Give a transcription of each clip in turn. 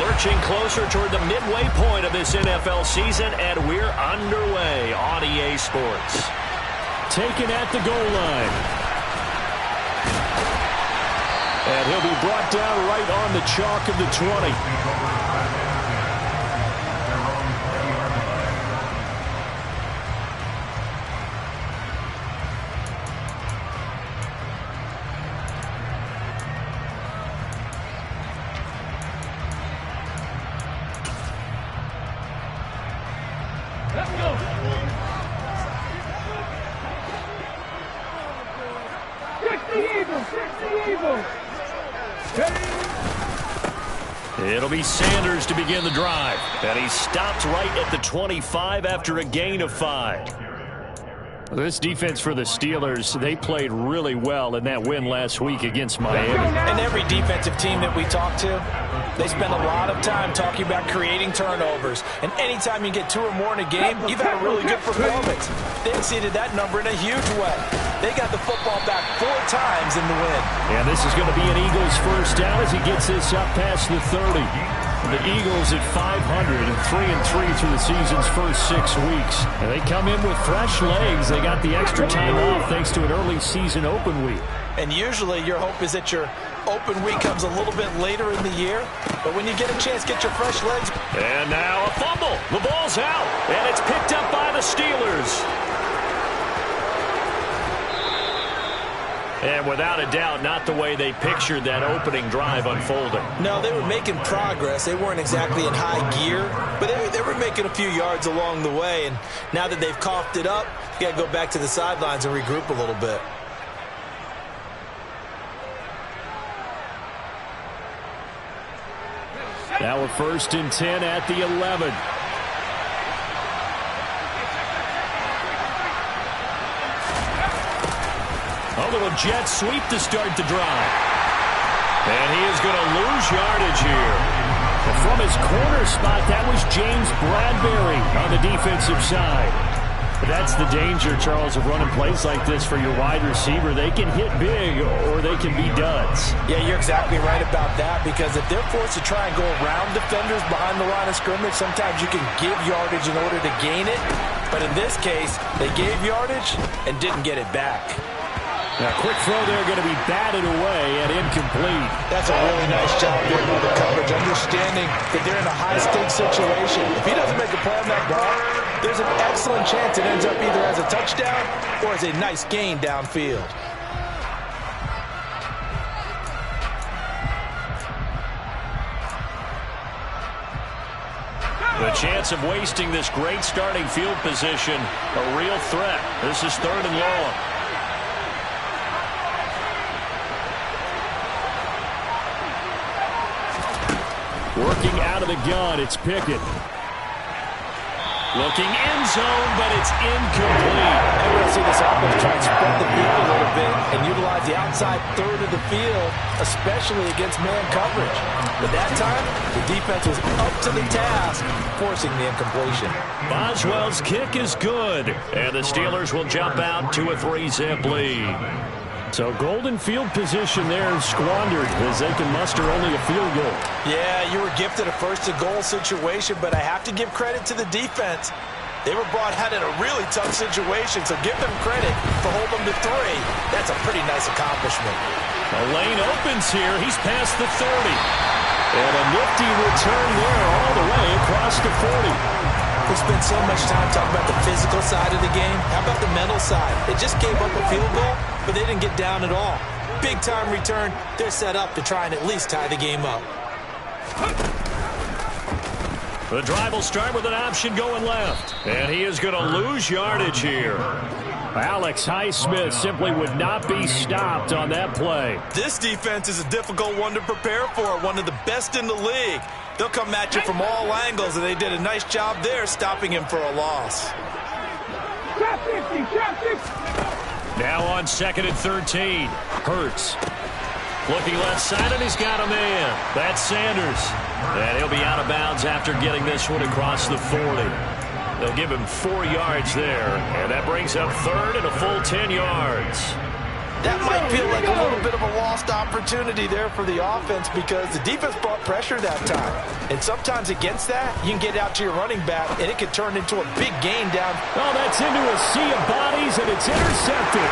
Lurching closer toward the midway point of this NFL season, and we're underway on EA Sports. Taken at the goal line. And he'll be brought down right on the chalk of the 20. It'll be Sanders to begin the drive. And he stopped right at the 25 after a gain of 5. This defense for the Steelers, they played really well in that win last week against Miami. And every defensive team that we talk to, they spend a lot of time talking about creating turnovers. And anytime you get 2 or more in a game, you've had a really good performance. They exceeded that number in a huge way. They got the football back 4 times in the win. And this is going to be an Eagles first down as he gets this up past the 30. The Eagles at 500 and 3-3 through the season's first 6 weeks. And they come in with fresh legs. They got the extra time off thanks to an early season open week. And usually your hope is that your open week comes a little bit later in the year. But when you get a chance, get your fresh legs. And now a fumble. The ball's out. And it's picked up by the Steelers. And without a doubt, not the way they pictured that opening drive unfolding. No, they were making progress. They weren't exactly in high gear, but they were making a few yards along the way. And now that they've coughed it up, you got to go back to the sidelines and regroup a little bit. Now we're 1st and 10 at the 11. A little jet sweep to start the drive. And he is going to lose yardage here. And from his corner spot, that was James Bradbury on the defensive side. But that's the danger, Charles, of running plays like this for your wide receiver. They can hit big or they can be duds. Yeah, you're exactly right about that, because if they're forced to try and go around defenders behind the line of scrimmage, sometimes you can give yardage in order to gain it. But in this case, they gave yardage and didn't get it back. Now, quick throw there, going to be batted away and incomplete. That's a really nice job there by the coverage, understanding that they're in a high-stakes situation. If he doesn't make a play on that ball, there's an excellent chance it ends up either as a touchdown or as a nice gain downfield. The chance of wasting this great starting field position, a real threat. This is 3rd and long. Working out of the gun, it's Pickett. Looking end zone, but it's incomplete. And we're going to see this offense try and spread the field a little bit and utilize the outside third of the field, especially against man coverage. But that time, the defense was up to the task, forcing the incompletion. Boswell's kick is good, and the Steelers will jump out to a 3-zip lead. So golden field position there squandered as they can muster only a field goal. Yeah, you were gifted a first-and-goal situation, but I have to give credit to the defense. They were brought out in a really tough situation, so give them credit for holding them to 3. That's a pretty nice accomplishment. The lane opens here. He's past the 30. And a nifty return there all the way across the 40. We spend so much time talking about the physical side of the game. How about the mental side? They just gave up a field goal, but they didn't get down at all. Big-time return. They're set up to try and at least tie the game up. The drive will start with an option going left. And he is going to lose yardage here. Alex Highsmith simply would not be stopped on that play. This defense is a difficult one to prepare for, one of the best in the league. They'll come at you from all angles, and they did a nice job there stopping him for a loss. Now on 2nd and 13. Hurts. Looking left side, and he's got a man. That's Sanders. And he'll be out of bounds after getting this one across the 40. They'll give him 4 yards there, and that brings up 3rd and a full 10 yards. That might feel like a little bit of a lost opportunity there for the offense because the defense brought pressure that time. And sometimes against that, you can get out to your running back, and it could turn into a big gain down. Oh, that's into a sea of bodies, and it's intercepted.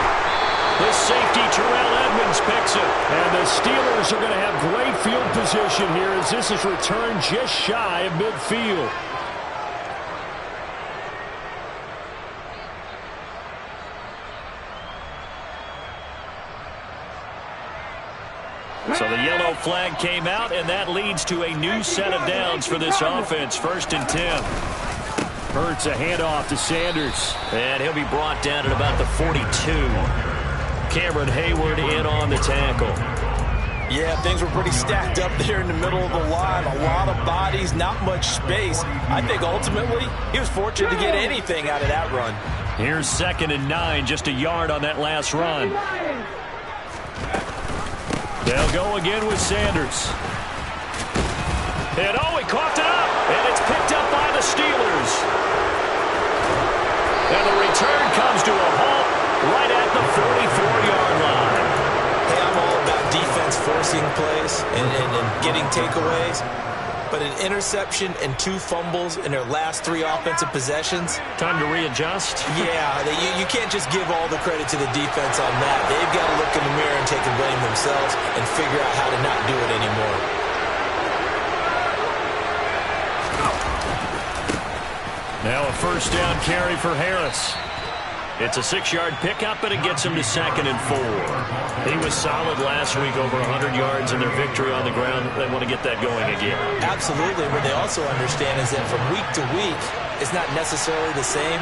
The safety, Terrell Edmonds, picks it. And the Steelers are going to have great field position here as this is returned just shy of midfield. So the yellow flag came out, and that leads to a new set of downs for this offense. 1st and 10. Hurts a handoff to Sanders. And he'll be brought down at about the 42. Cameron Hayward in on the tackle. Yeah, things were pretty stacked up there in the middle of the line. A lot of bodies, not much space. I think ultimately he was fortunate to get anything out of that run. Here's 2nd and 9, just a yard on that last run. They'll go again with Sanders. And he coughed it up. And it's picked up by the Steelers. And the return comes to a halt right at the 44-yard line. Hey, I'm all about defense forcing plays and getting takeaways. But an interception and 2 fumbles in their last 3 offensive possessions. Time to readjust? Yeah, you can't just give all the credit to the defense on that. They've got to look in the mirror and take the blame themselves and figure out how to not do it anymore. Now a 1st down carry for Harris. It's a 6-yard pickup, and it gets him to 2nd and 4. He was solid last week, over 100 yards in their victory on the ground. They want to get that going again. Absolutely. What they also understand is that from week to week, it's not necessarily the same,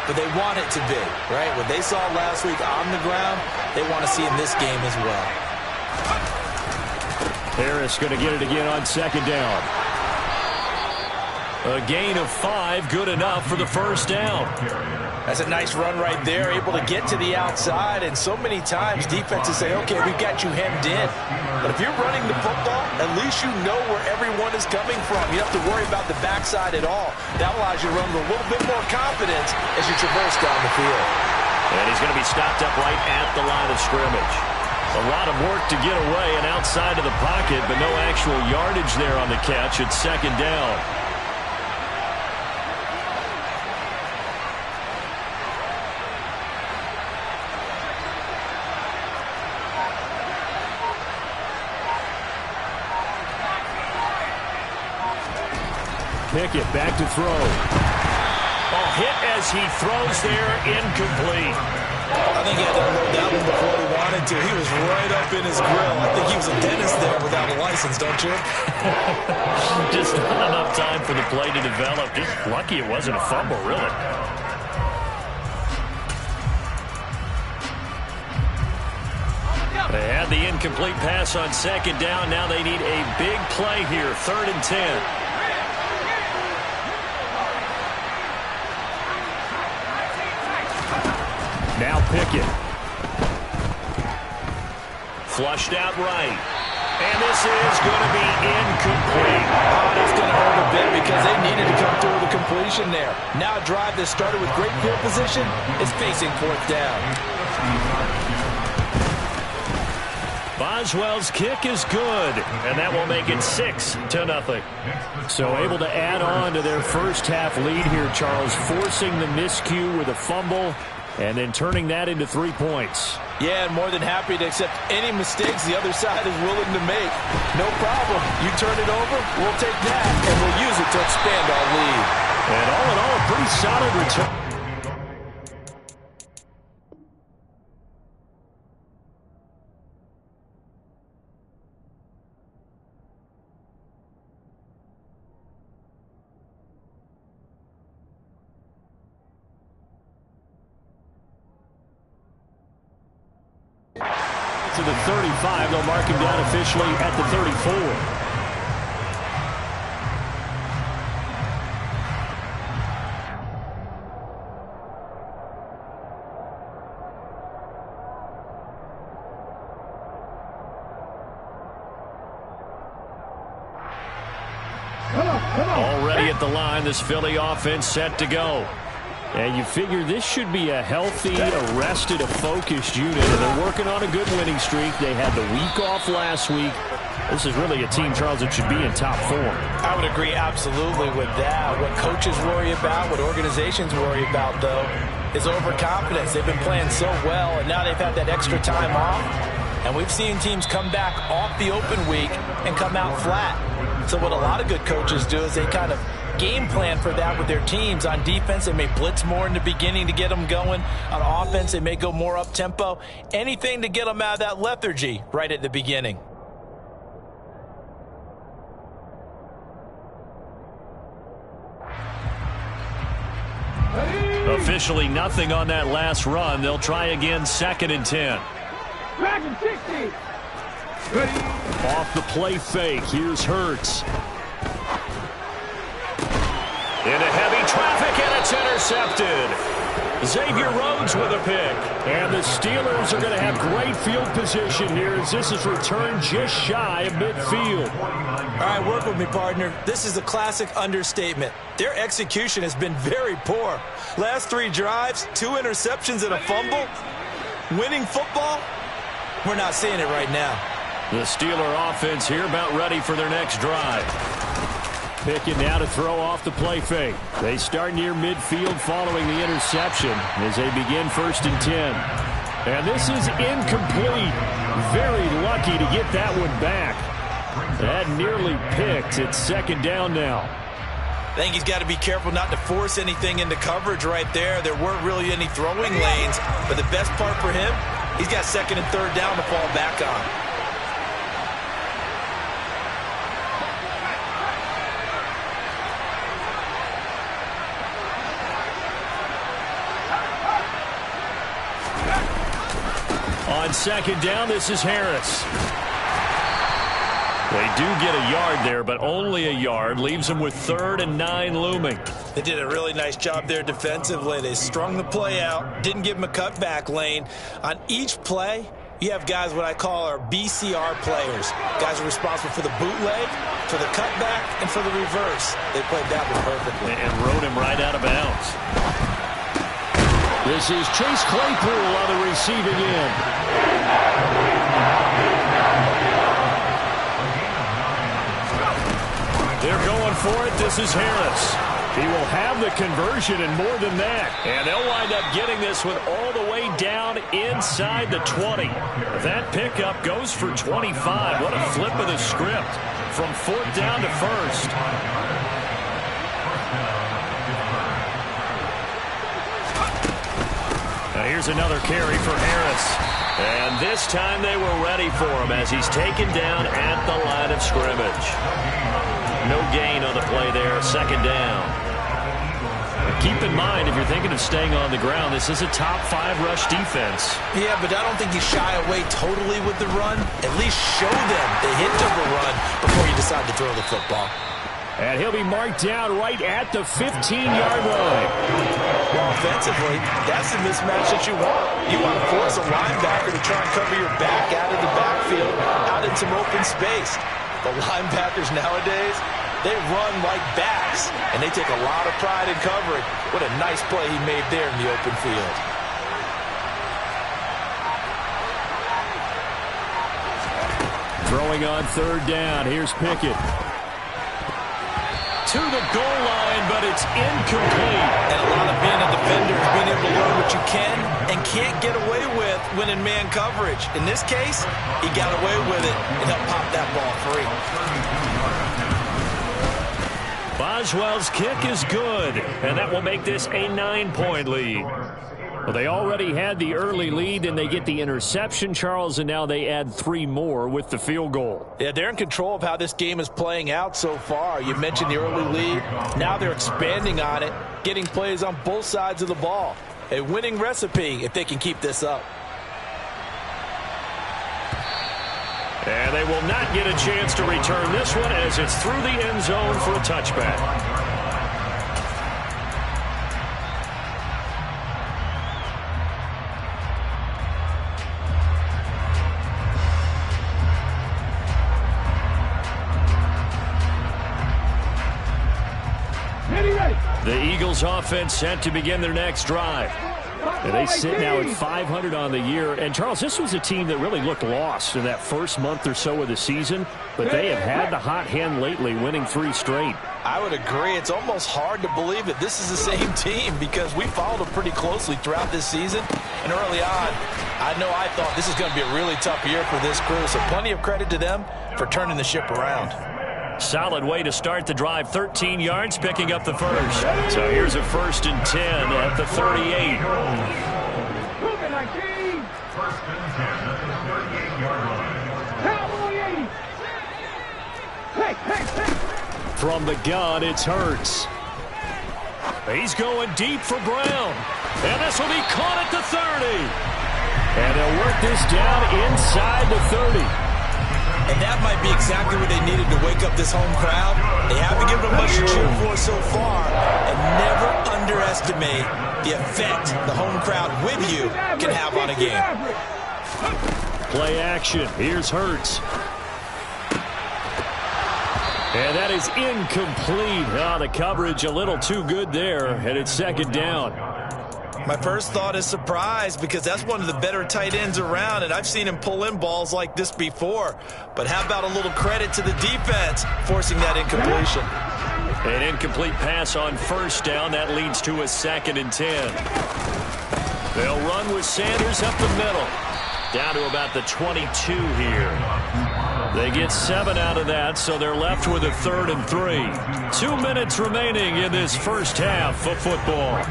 but they want it to be, right? What they saw last week on the ground, they want to see in this game as well. Harris going to get it again on 2nd down. A gain of 5, good enough for the 1st down. That's a nice run right there, able to get to the outside, and so many times defenses say, okay, we've got you hemmed in. But if you're running the football, at least you know where everyone is coming from. You don't have to worry about the backside at all. That allows you to run with a little bit more confidence as you traverse down the field. And he's going to be stopped up right at the line of scrimmage. A lot of work to get away and outside of the pocket, but no actual yardage there on the catch. It's 2nd down. Pickett back to throw. Hit as he throws there, incomplete. I think he had to unload that one before he wanted to. He was right up in his grill. I think he was a dentist there without a license, don't you? Just not enough time for the play to develop. Just lucky it wasn't a fumble, really. They had the incomplete pass on 2nd down. Now they need a big play here, 3rd and 10. Now Pickett. Flushed out right. And this is going to be incomplete. Oh, that's going to hurt a bit because they needed to come through with a completion there. Now a drive that started with great field position is facing 4th down. Boswell's kick is good, and that will make it 6-0. So able to add on to their first half lead here, Charles, forcing the miscue with a fumble and then turning that into 3 points. Yeah, and more than happy to accept any mistakes the other side is willing to make. No problem. You turn it over, we'll take that, and we'll use it to expand our lead. And all in all, a pretty solid return. To the 35, they'll mark him down officially at the 34. Already at the line, this Philly offense set to go. And you figure this should be a healthy, arrested, a focused unit. And they're working on a good winning streak. They had the week off last week. This is really a team, Charles, that should be in top form. I would agree absolutely with that. What coaches worry about, what organizations worry about, though, is overconfidence. They've been playing so well, and now they've had that extra time off. And we've seen teams come back off the open week and come out flat. So what a lot of good coaches do is they kind of game plan for that with their teams. On defense, they may blitz more in the beginning to get them going. On offense, they may go more up-tempo. Anything to get them out of that lethargy right at the beginning. Officially nothing on that last run. They'll try again, 2nd and 10. Off the play fake. Here's Hurts. Into heavy traffic, and it's intercepted. Xavier Rhodes with a pick. And the Steelers are going to have great field position here as this is returned just shy of midfield. All right, work with me, partner. This is a classic understatement. Their execution has been very poor. Last 3 drives, 2 interceptions and a fumble. Winning football? We're not seeing it right now. The Steeler offense here about ready for their next drive. Pickett now to throw off the play fake. They start near midfield following the interception as they begin 1st and 10. And this is incomplete. Very lucky to get that one back. That nearly picked. It's 2nd down now. I think he's got to be careful not to force anything into coverage right there. There weren't really any throwing lanes. But the best part for him, he's got 2nd and 3rd down to fall back on. On 2nd down, this is Harris. They do get a yard there, but only a yard. Leaves them with 3rd and 9 looming. They did a really nice job there defensively. They strung the play out, didn't give them a cutback lane. On each play, you have guys what I call our BCR players. Guys are responsible for the bootleg, for the cutback, and for the reverse. They played that one perfectly. And rode him right out of bounds. This is Chase Claypool on the receiving end. They're going for it. This is Harris. He will have the conversion and more than that. And they'll wind up getting this one all the way down inside the 20. That pickup goes for 25. What a flip of the script from 4th down to 1st. Now here's another carry for Harris. And this time they were ready for him as he's taken down at the line of scrimmage. No gain on the play there, 2nd down. Keep in mind, if you're thinking of staying on the ground, this is a top 5 rush defense. Yeah, but I don't think you shy away totally with the run. At least show them the hint of a run before you decide to throw the football. And he'll be marked down right at the 15-yard line. Well, offensively, that's the mismatch that you want. You want to force a linebacker to try and cover your back out of the backfield, out in some open space. The linebackers nowadays, they run like backs, and they take a lot of pride in covering. What a nice play he made there in the open field. Throwing on 3rd down. Here's Pickett. To the goal line, but it's incomplete. And a lot of being a defender is being able to learn what you can and can't get away with when in man coverage. In this case, he got away with it and helped pop that ball free. Boswell's kick is good, and that will make this a 9-point lead. Well, they already had the early lead, and they get the interception, Charles, and now they add 3 more with the field goal. Yeah, they're in control of how this game is playing out so far. You mentioned the early lead. Now they're expanding on it, getting plays on both sides of the ball. A winning recipe if they can keep this up. And they will not get a chance to return this one as it's through the end zone for a touchback. The Eagles offense set to begin their next drive. And they sit now at 500 on the year. And, Charles, this was a team that really looked lost in that first month or so of the season, but they have had the hot hand lately, winning 3 straight. I would agree. It's almost hard to believe that this is the same team because we followed them pretty closely throughout this season. And early on, I thought this is going to be a really tough year for this crew, so plenty of credit to them for turning the ship around. Solid way to start the drive. 13 yards, picking up the first. So here's a 1st and 10 at the 38. From the gun, it's Hurts. He's going deep for Brown. And this will be caught at the 30. And they'll work this down inside the 30. And that might be exactly what they needed to wake up this home crowd. They haven't given them much to cheer for so far. And never underestimate the effect the home crowd with you can have on a game. Play action. Here's Hurts. And that is incomplete. The coverage a little too good there, and it's 2nd down. My first thought is surprise because that's one of the better tight ends around, and I've seen him pull in balls like this before. But how about a little credit to the defense forcing that incompletion? An incomplete pass on 1st down. That leads to a 2nd and 10. They'll run with Sanders up the middle. Down to about the 22 here. They get 7 out of that, so they're left with a 3rd and 3. 2 minutes remaining in this first half of football.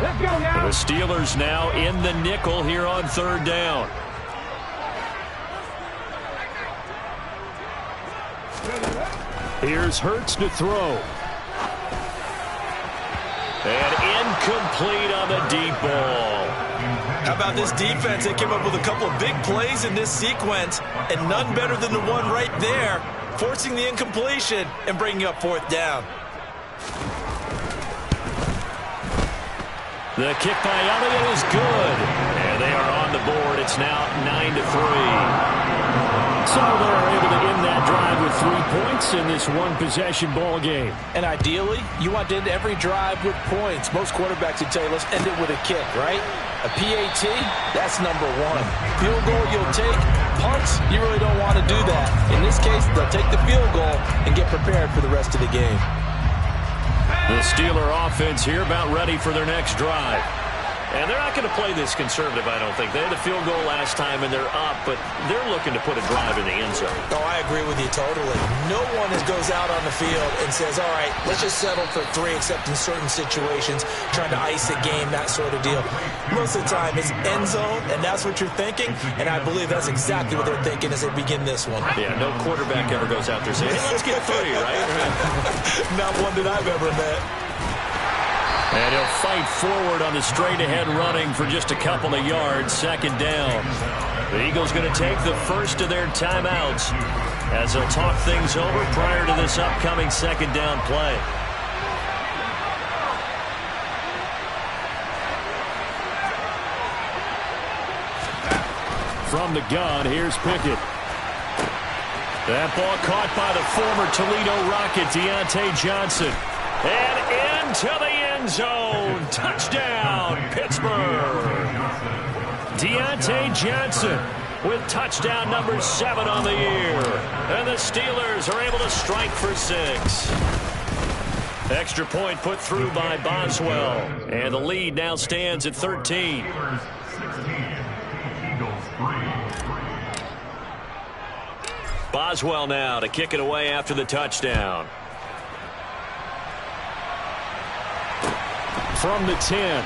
The Steelers now in the nickel here on 3rd down. Here's Hurts to throw. And incomplete on the deep ball. How about this defense? They came up with a couple of big plays in this sequence, and none better than the one right there, forcing the incompletion and bringing up 4th down. The kick by Elliott is good. And they are on the board. It's now 9-3. So they're able to end that drive with 3 points in this one-possession ball game. And ideally, you want to end every drive with points. Most quarterbacks would tell you, let's end it with a kick, right? A PAT, that's number 1. Field goal you'll take. Punts, you really don't want to do that. In this case, they'll take the field goal and get prepared for the rest of the game. The Steeler offense here about ready for their next drive. And they're not going to play this conservative, I don't think. They had a field goal last time, and they're up, but they're looking to put a drive in the end zone. Oh, I agree with you totally. No one goes out on the field and says, all right, let's just settle for 3, except in certain situations, trying to ice a game, that sort of deal. Most of the time, it's end zone, and that's what you're thinking, and I believe that's exactly what they're thinking as they begin this one. Yeah, no quarterback ever goes out there saying, hey, let's get 3, right? Not one that I've ever met. And he'll fight forward on the straight-ahead running for just a couple of yards. 2nd down. The Eagles going to take the first of their timeouts as they'll talk things over prior to this upcoming 2nd down play. From the gun, here's Pickett. That ball caught by the former Toledo Rocket, Deontay Johnson. And into the end zone. Touchdown, Pittsburgh. Deontay Johnson with touchdown number 7 on the year. And the Steelers are able to strike for 6. Extra point put through by Boswell. And the lead now stands at 13. Boswell now to kick it away after the touchdown. From the 10.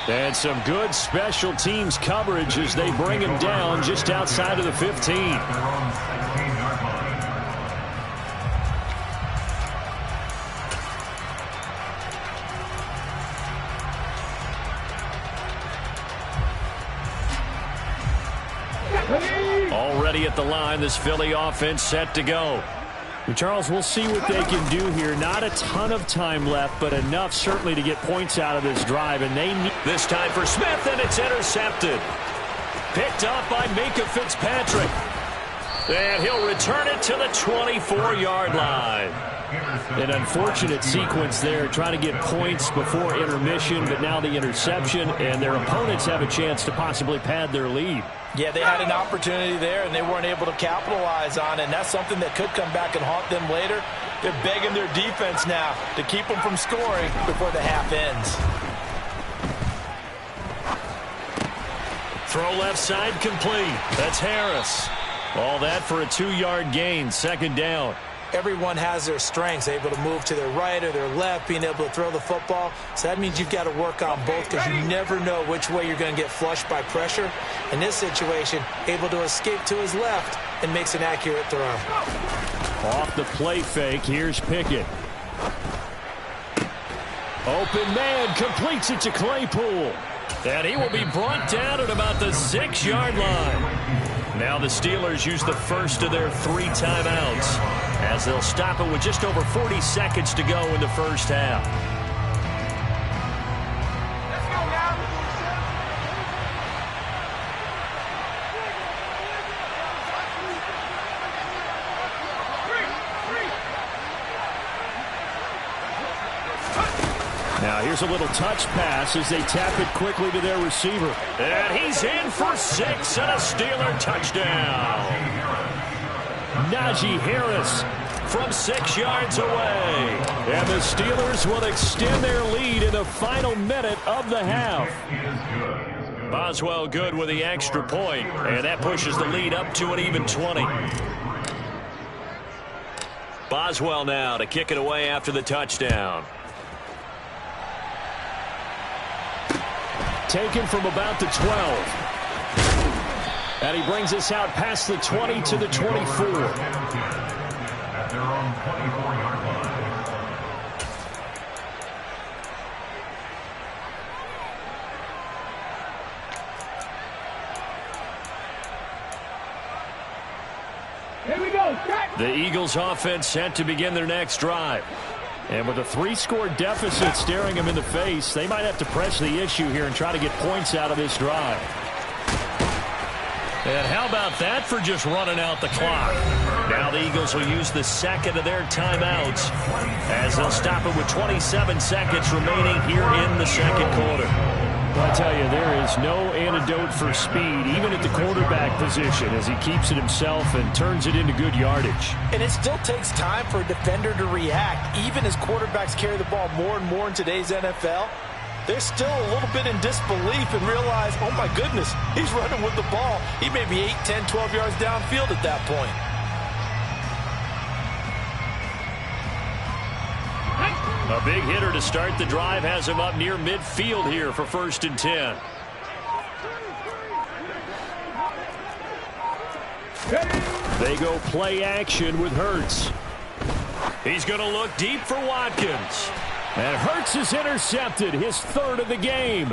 And some good special teams coverage as they bring him down just outside of the 15. Already at the line, this Philly offense set to go. Charles, we'll see what they can do here. Not a ton of time left, but enough certainly to get points out of this drive. And they need this time for Smith, and it's intercepted. Picked up by Minkah Fitzpatrick. And he'll return it to the 24-yard line. An unfortunate sequence there, trying to get points before intermission, but now the interception, and their opponents have a chance to possibly pad their lead. Yeah, they had an opportunity there, and they weren't able to capitalize on it, and that's something that could come back and haunt them later. They're begging their defense now to keep them from scoring before the half ends. Throw left side complete. That's Harris. All that for a 2-yard gain, second down. Everyone has their strengths, able to move to their right or their left, being able to throw the football. So that means you've got to work on both because you never know which way you're going to get flushed by pressure. In this situation, able to escape to his left and makes an accurate throw. Off the play fake, here's Pickett. Open man, completes it to Claypool. And he will be brought down at about the 6-yard line. Now the Steelers use the first of their 3 timeouts as they'll stop it with just over 40 seconds to go in the first half. Let's go now. Now here's a little touch pass as they tap it quickly to their receiver. And he's in for 6 and a Steeler touchdown. Najee Harris from 6 yards away. And the Steelers will extend their lead in the final minute of the half. Boswell good with the extra point, and that pushes the lead up to an even 20. Boswell now to kick it away after the touchdown. Taken from about the 12. And he brings us out past the 20 to the 24. At their own 24-yard line. Here we go. The Eagles offense set to begin their next drive. And with a 3-score deficit staring them in the face, they might have to press the issue here and try to get points out of this drive. And how about that for just running out the clock? Now the Eagles will use the second of their timeouts as they'll stop it with 27 seconds remaining here in the second quarter. Well, I tell you, there is no antidote for speed, even at the quarterback position, as he keeps it himself and turns it into good yardage. And it still takes time for a defender to react. Even as quarterbacks carry the ball more and more in today's NFL, they're still a little bit in disbelief and realize, oh my goodness, he's running with the ball. He may be 8, 10, 12 yards downfield at that point. A big hitter to start the drive has him up near midfield here for 1st and 10. They go play action with Hurts. He's going to look deep for Watkins. And Hurts is intercepted, his 3rd of the game.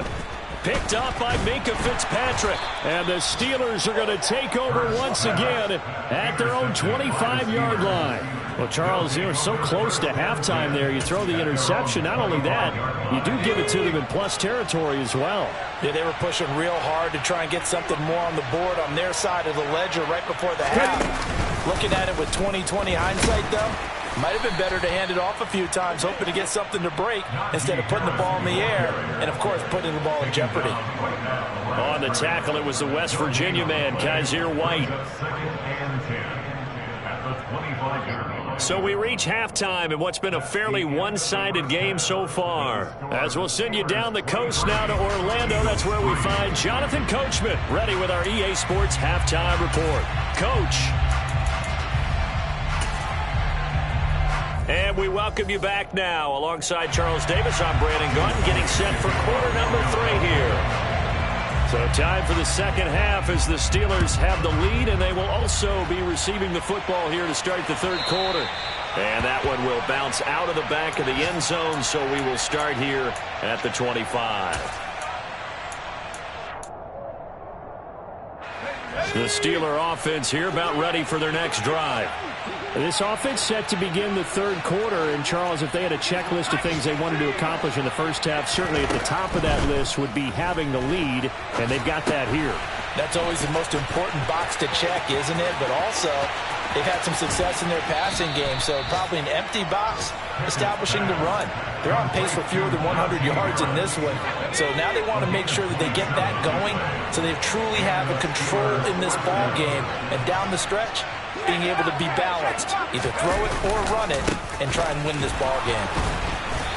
Picked up by Minkah Fitzpatrick. And the Steelers are going to take over once again at their own 25-yard line. Well, Charles, you're so close to halftime there. You throw the interception. Not only that, you do give it to them in plus territory as well. Yeah, they were pushing real hard to try and get something more on the board on their side of the ledger right before the half. Looking at it with 20/20 hindsight, though, might have been better to hand it off a few times, hoping to get something to break instead of putting the ball in the air and, of course, putting the ball in jeopardy. On the tackle, it was the West Virginia man, Kaiser White. So we reach halftime in what's been a fairly one-sided game so far. As we'll send you down the coast now to Orlando, that's where we find Jonathan Coachman, ready with our EA Sports Halftime Report. Coach. And we welcome you back now. Alongside Charles Davis, I'm Brandon Gunn, getting set for quarter number 3 here. So time for the second half as the Steelers have the lead, and they will also be receiving the football here to start the 3rd quarter. And that one will bounce out of the back of the end zone, so we will start here at the 25. The Steeler offense here about ready for their next drive. This offense set to begin the 3rd quarter, and Charles, if they had a checklist of things they wanted to accomplish in the first half, certainly at the top of that list would be having the lead, and they've got that here. That's always the most important box to check, isn't it? But also, they've had some success in their passing game, so probably an empty box, establishing the run. They're on pace for fewer than 100 yards in this one, so now they want to make sure that they get that going so they truly have a control in this ball game, and down the stretch, being able to be balanced, either throw it or run it, and try and win this ball game.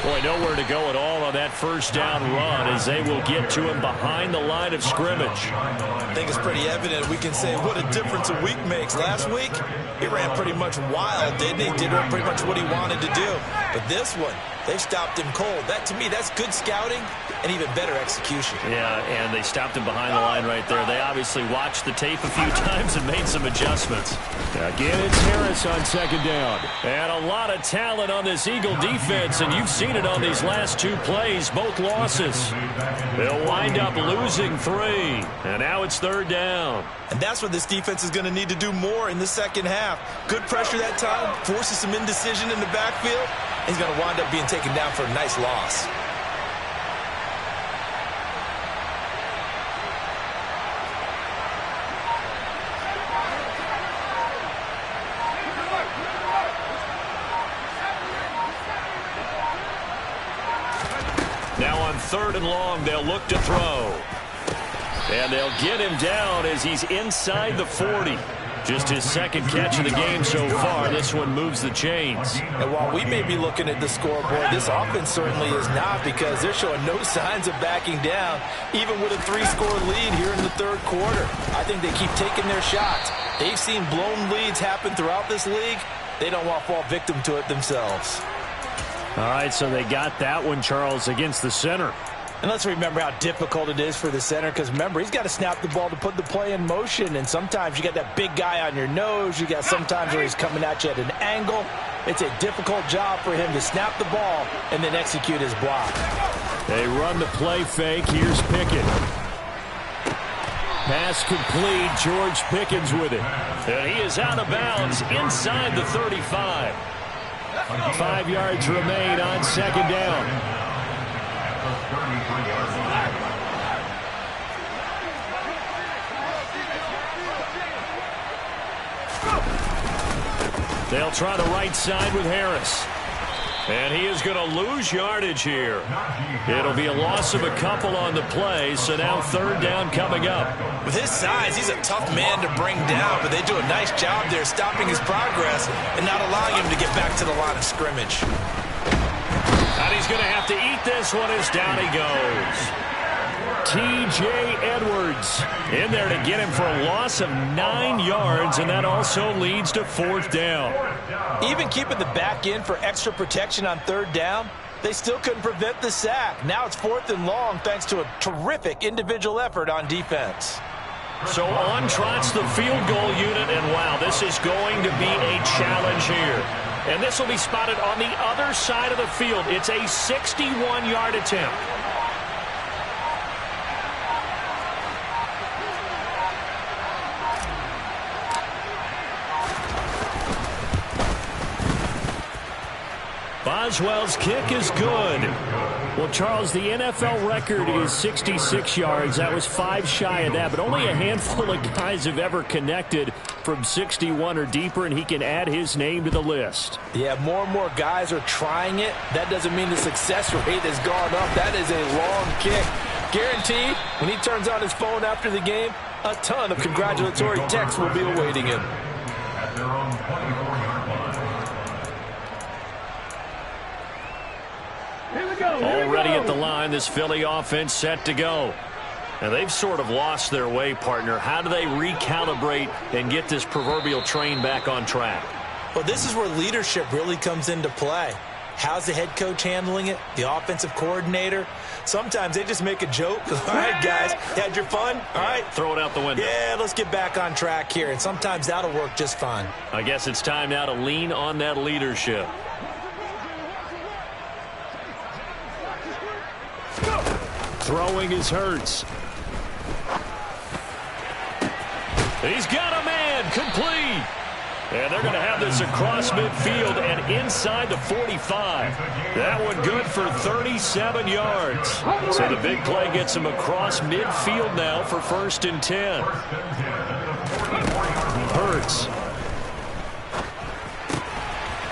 Boy, nowhere to go at all on that first down run as they will get to him behind the line of scrimmage. I think it's pretty evident. We can say what a difference a week makes. Last week, he ran pretty much wild, didn't he? Did pretty much what he wanted to do. But this one, they've stopped him cold. That, to me, that's good scouting and even better execution. Yeah, and they stopped him behind the line right there. They obviously watched the tape a few times and made some adjustments. Again, it's Harris on second down. And a lot of talent on this Eagle defense, and you've seen it on these last two plays, both losses. They'll wind up losing 3, and now it's third down. And that's what this defense is going to need to do more in the second half. Good pressure that time, forces some indecision in the backfield. He's going to wind up being taken down for a nice loss. Now on 3rd and long, they'll look to throw. And they'll get him down as he's inside the 40. Just his second catch of the game so far. This one moves the chains. And while we may be looking at the scoreboard, this offense certainly is not, because they're showing no signs of backing down, even with a 3-score lead here in the third quarter. I think they keep taking their shots. They've seen blown leads happen throughout this league. They don't want to fall victim to it themselves. All right, so they got that one, Charles, against the center. And let's remember how difficult it is for the center, because remember, he's got to snap the ball to put the play in motion, and sometimes you got that big guy on your nose. You got sometimes where he's coming at you at an angle. It's a difficult job for him to snap the ball and then execute his block. They run the play fake. Here's Pickett. Pass complete. George Pickens with it. And he is out of bounds inside the 35. 5 yards remain on second down. They'll try the right side with Harris. And he is going to lose yardage here. It'll be a loss of a couple on the play, so now third down coming up. With his size, he's a tough man to bring down, but they do a nice job there stopping his progress and not allowing him to get back to the line of scrimmage. And he's going to have to eat this one as down he goes. T.J. Edwards in there to get him for a loss of 9 yards, and that also leads to fourth down. Even keeping the back in for extra protection on third down, they still couldn't prevent the sack. Now it's 4th and long thanks to a terrific individual effort on defense. So on trots the field goal unit, and wow, this is going to be a challenge here. And this will be spotted on the other side of the field. It's a 61-yard attempt. Boswell's kick is good. Well, Charles, the NFL record is 66 yards. That was 5 shy of that, but only a handful of guys have ever connected from 61 or deeper, and he can add his name to the list. Yeah, more and more guys are trying it. That doesn't mean the success rate has gone up. That is a long kick. Guaranteed, when he turns on his phone after the game, a ton of congratulatory texts will be awaiting him. At their own 24-yard line. Already at the line, this Philly offense set to go. And they've sort of lost their way, partner. How do they recalibrate and get this proverbial train back on track? Well, this is where leadership really comes into play. How's the head coach handling it? The offensive coordinator? Sometimes they just make a joke. All right, guys, had your fun? All right. Throw it out the window. Yeah, let's get back on track here. And sometimes that'll work just fine. I guess it's time now to lean on that leadership. Throwing is Hurts. He's got a man complete. And they're going to have this across midfield and inside the 45. That one good for 37 yards. So the big play gets him across midfield now for 1st and 10. Hurts.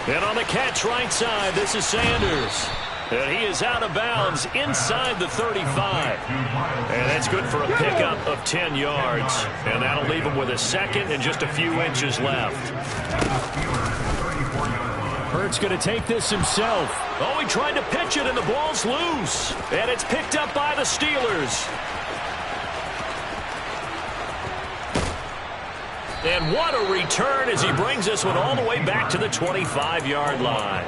And on the catch right side, this is Sanders. And he is out of bounds inside the 35. And that's good for a pickup of 10 yards. And that'll leave him with a 2nd and just a few inches left. Hurts going to take this himself. Oh, he tried to pitch it, and the ball's loose. And it's picked up by the Steelers. And what a return as he brings this one all the way back to the 25-yard line.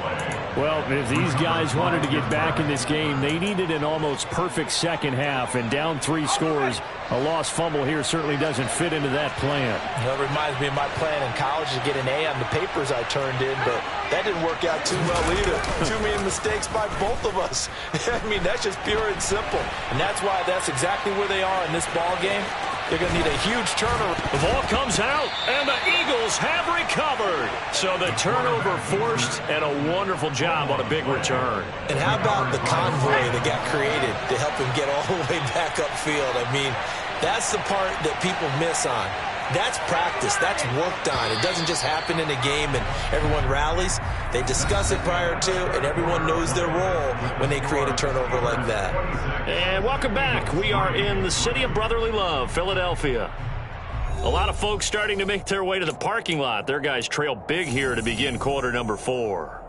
Well, if these guys wanted to get back in this game, they needed an almost perfect second half, and down 3 scores. A lost fumble here certainly doesn't fit into that plan. That reminds me of my plan in college to get an A on the papers I turned in, but that didn't work out too well either. Too many mistakes by both of us. I mean, that's just pure and simple. And that's why that's exactly where they are in this ball game. They're going to need a huge turnover. The ball comes out, and the Eagles have recovered. So the turnover forced, and a wonderful job on a big return. And how about the convoy that got created to help him get all the way back upfield? I mean, that's the part that people miss on. That's practice. That's worked on. It doesn't just happen in a game and everyone rallies. They discuss it prior to, and everyone knows their role when they create a turnover like that. And welcome back. We are in the city of brotherly love, Philadelphia. A lot of folks starting to make their way to the parking lot. Their guys trail big here to begin quarter number 4.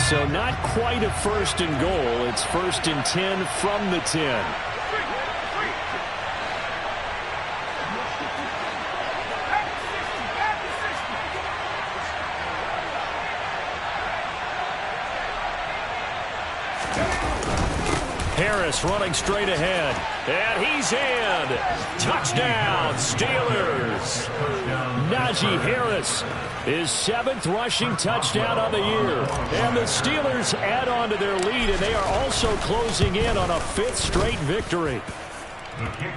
So not quite a 1st and goal. It's 1st and 10 from the 10. Harris running straight ahead. And he's in. Touchdown, Steelers. Najee Harris, his 7th rushing touchdown on the year. And the Steelers add on to their lead, and they are also closing in on a 5th straight victory.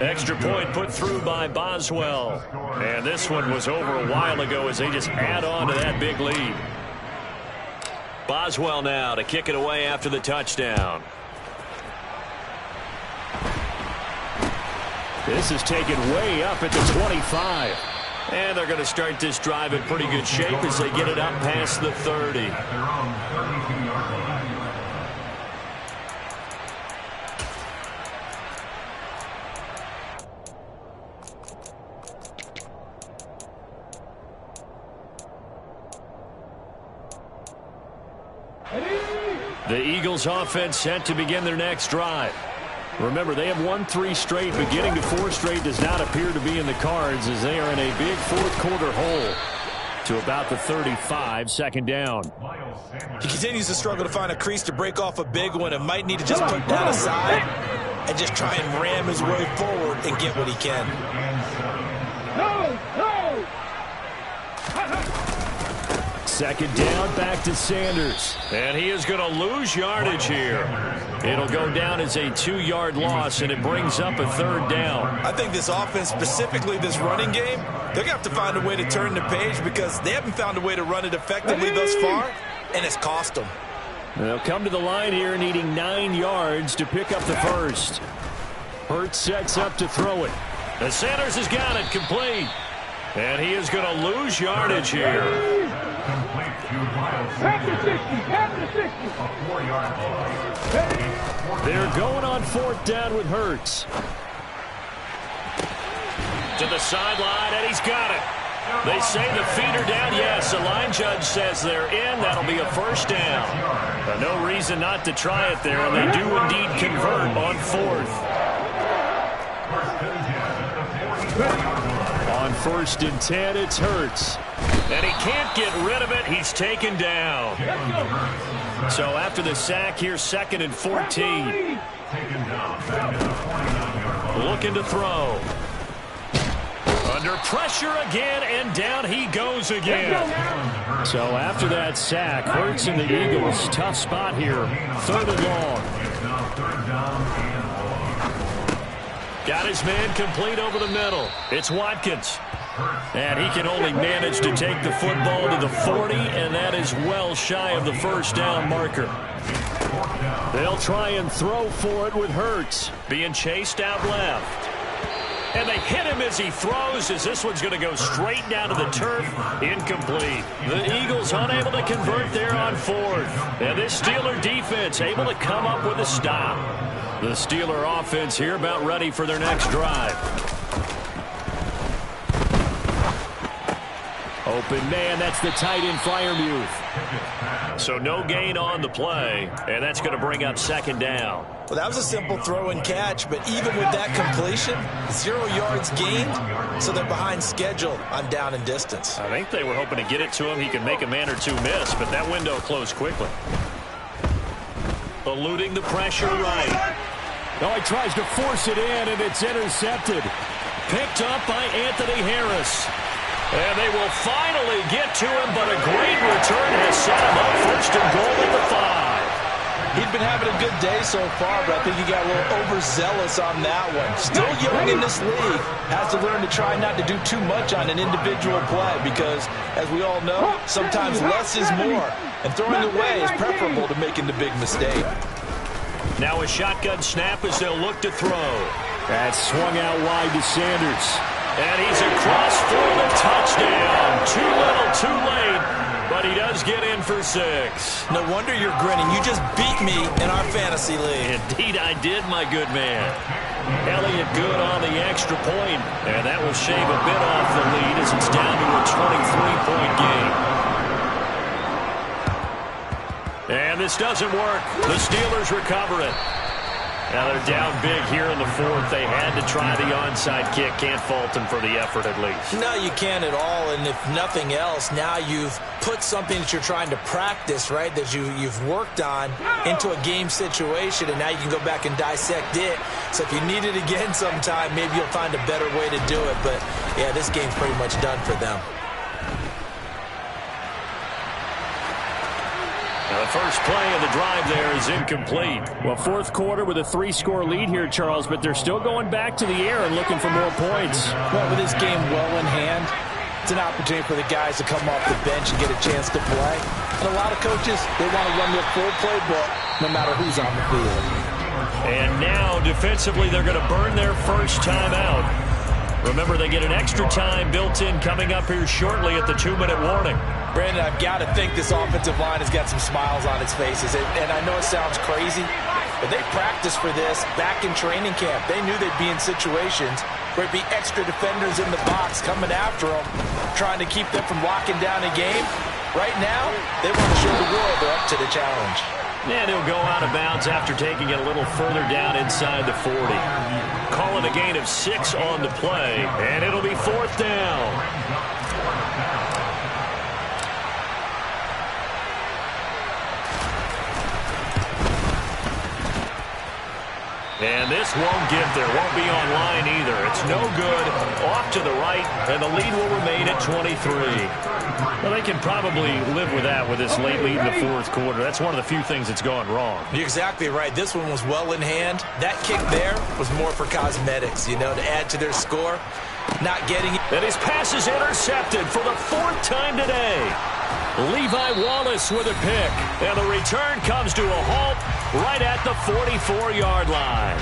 Extra point put through by Boswell. And this one was over a while ago as they just add on to that big lead. Boswell now to kick it away after the touchdown. This is taken way up at the 25. And they're going to start this drive in pretty good shape as they get it up past the 30. The Eagles offense set to begin their next drive. Remember, they have won 3 straight, but getting to 4 straight does not appear to be in the cards as they are in a big 4th quarter hole to about the 35, 2nd down. He continues to struggle to find a crease to break off a big one and might need to just put that aside and just try and ram his way forward and get what he can. Second down, back to Sanders. And he is going to lose yardage here. It'll go down as a 2-yard loss, and it brings up a 3rd down. I think this offense, specifically this running game, they're going to have to find a way to turn the page because they haven't found a way to run it effectively thus far, and it's cost them. They'll come to the line here needing 9 yards to pick up the 1st. Hurts sets up to throw it. And Sanders has got it complete. And he is going to lose yardage here. They're going on 4th down with Hurts. To the sideline, and he's got it. They say the feet are down. Yes, the line judge says they're in. That'll be a 1st down. No reason not to try it there, and they do indeed convert on 4th. On 1st and 10, it's Hurts. And he can't get rid of it. He's taken down. So after the sack here, 2nd and 14. Looking to throw. Under pressure again, and down he goes again. So after that sack, Hurts and the Eagles, tough spot here. 3rd and long. Got his man complete over the middle. It's Watkins. And he can only manage to take the football to the 40, and that is well shy of the first down marker. They'll try and throw for it with Hurts. Being chased out left. And they hit him as he throws, as this one's going to go straight down to the turf. Incomplete. The Eagles unable to convert there on fourth. And this Steeler defense able to come up with a stop. The Steeler offense here about ready for their next drive. Open man, that's the tight end Freiermuth. So no gain on the play, and that's going to bring up second down. Well, that was a simple throw and catch, but even with that completion, 0 yards gained, so they're behind schedule on down and distance. I think they were hoping to get it to him. He could make a man or two miss, but that window closed quickly. Eluding the pressure right. Oh, he tries to force it in, and it's intercepted. Picked up by Anthony Harris. And they will finally get to him, but a great return has set him up first and goal at the 5. He'd been having a good day so far, but I think he got a little overzealous on that one. Still young in this league. Has to learn to try not to do too much on an individual play because, as we all know, sometimes less is more. And throwing away is preferable to making the big mistake. Now a shotgun snap as they'll look to throw. That swung out wide to Sanders. And he's across for the touchdown. Too little, too late, but he does get in for 6. No wonder you're grinning. You just beat me in our fantasy league. Indeed I did, my good man. Elliott good on the extra point, and that will shave a bit off the lead as it's down to a 23-point game. And this doesn't work. The Steelers recover it. Now they're down big here in the 4th. They had to try the onside kick. Can't fault them for the effort at least. No, you can't at all. And if nothing else, now you've put something that you're trying to practice, right, that you've worked on into a game situation, and now you can go back and dissect it. So if you need it again sometime, maybe you'll find a better way to do it. But, yeah, this game's pretty much done for them. The first play of the drive there is incomplete. Well, 4th quarter with a 3-score lead here, Charles, but they're still going back to the air and looking for more points. Well, with this game well in hand, it's an opportunity for the guys to come off the bench and get a chance to play. And a lot of coaches, they want to run their full playbook no matter who's on the field. And now, defensively, they're going to burn their first time out. Remember, they get an extra time built in coming up here shortly at the 2-minute warning. Brandon, I've got to think this offensive line has got some smiles on its faces. And I know it sounds crazy, but they practiced for this back in training camp. They knew they'd be in situations where it'd be extra defenders in the box coming after them, trying to keep them from locking down a game. Right now, they want to show the world they're up to the challenge. And he'll go out of bounds after taking it a little further down inside the 40. Calling a gain of 6 on the play, and it'll be 4th down. And this won't get there. Won't be online either. It's no good. Off to the right, and the lead will remain at 23. Well, they can probably live with that with this late lead in the 4th quarter. That's one of the few things that's gone wrong. You're exactly right. This one was well in hand. That kick there was more for cosmetics, you know, to add to their score. Not getting it. And his pass is intercepted for the 4th time today. Levi Wallace with a pick. And the return comes to a halt right at the 44-yard line.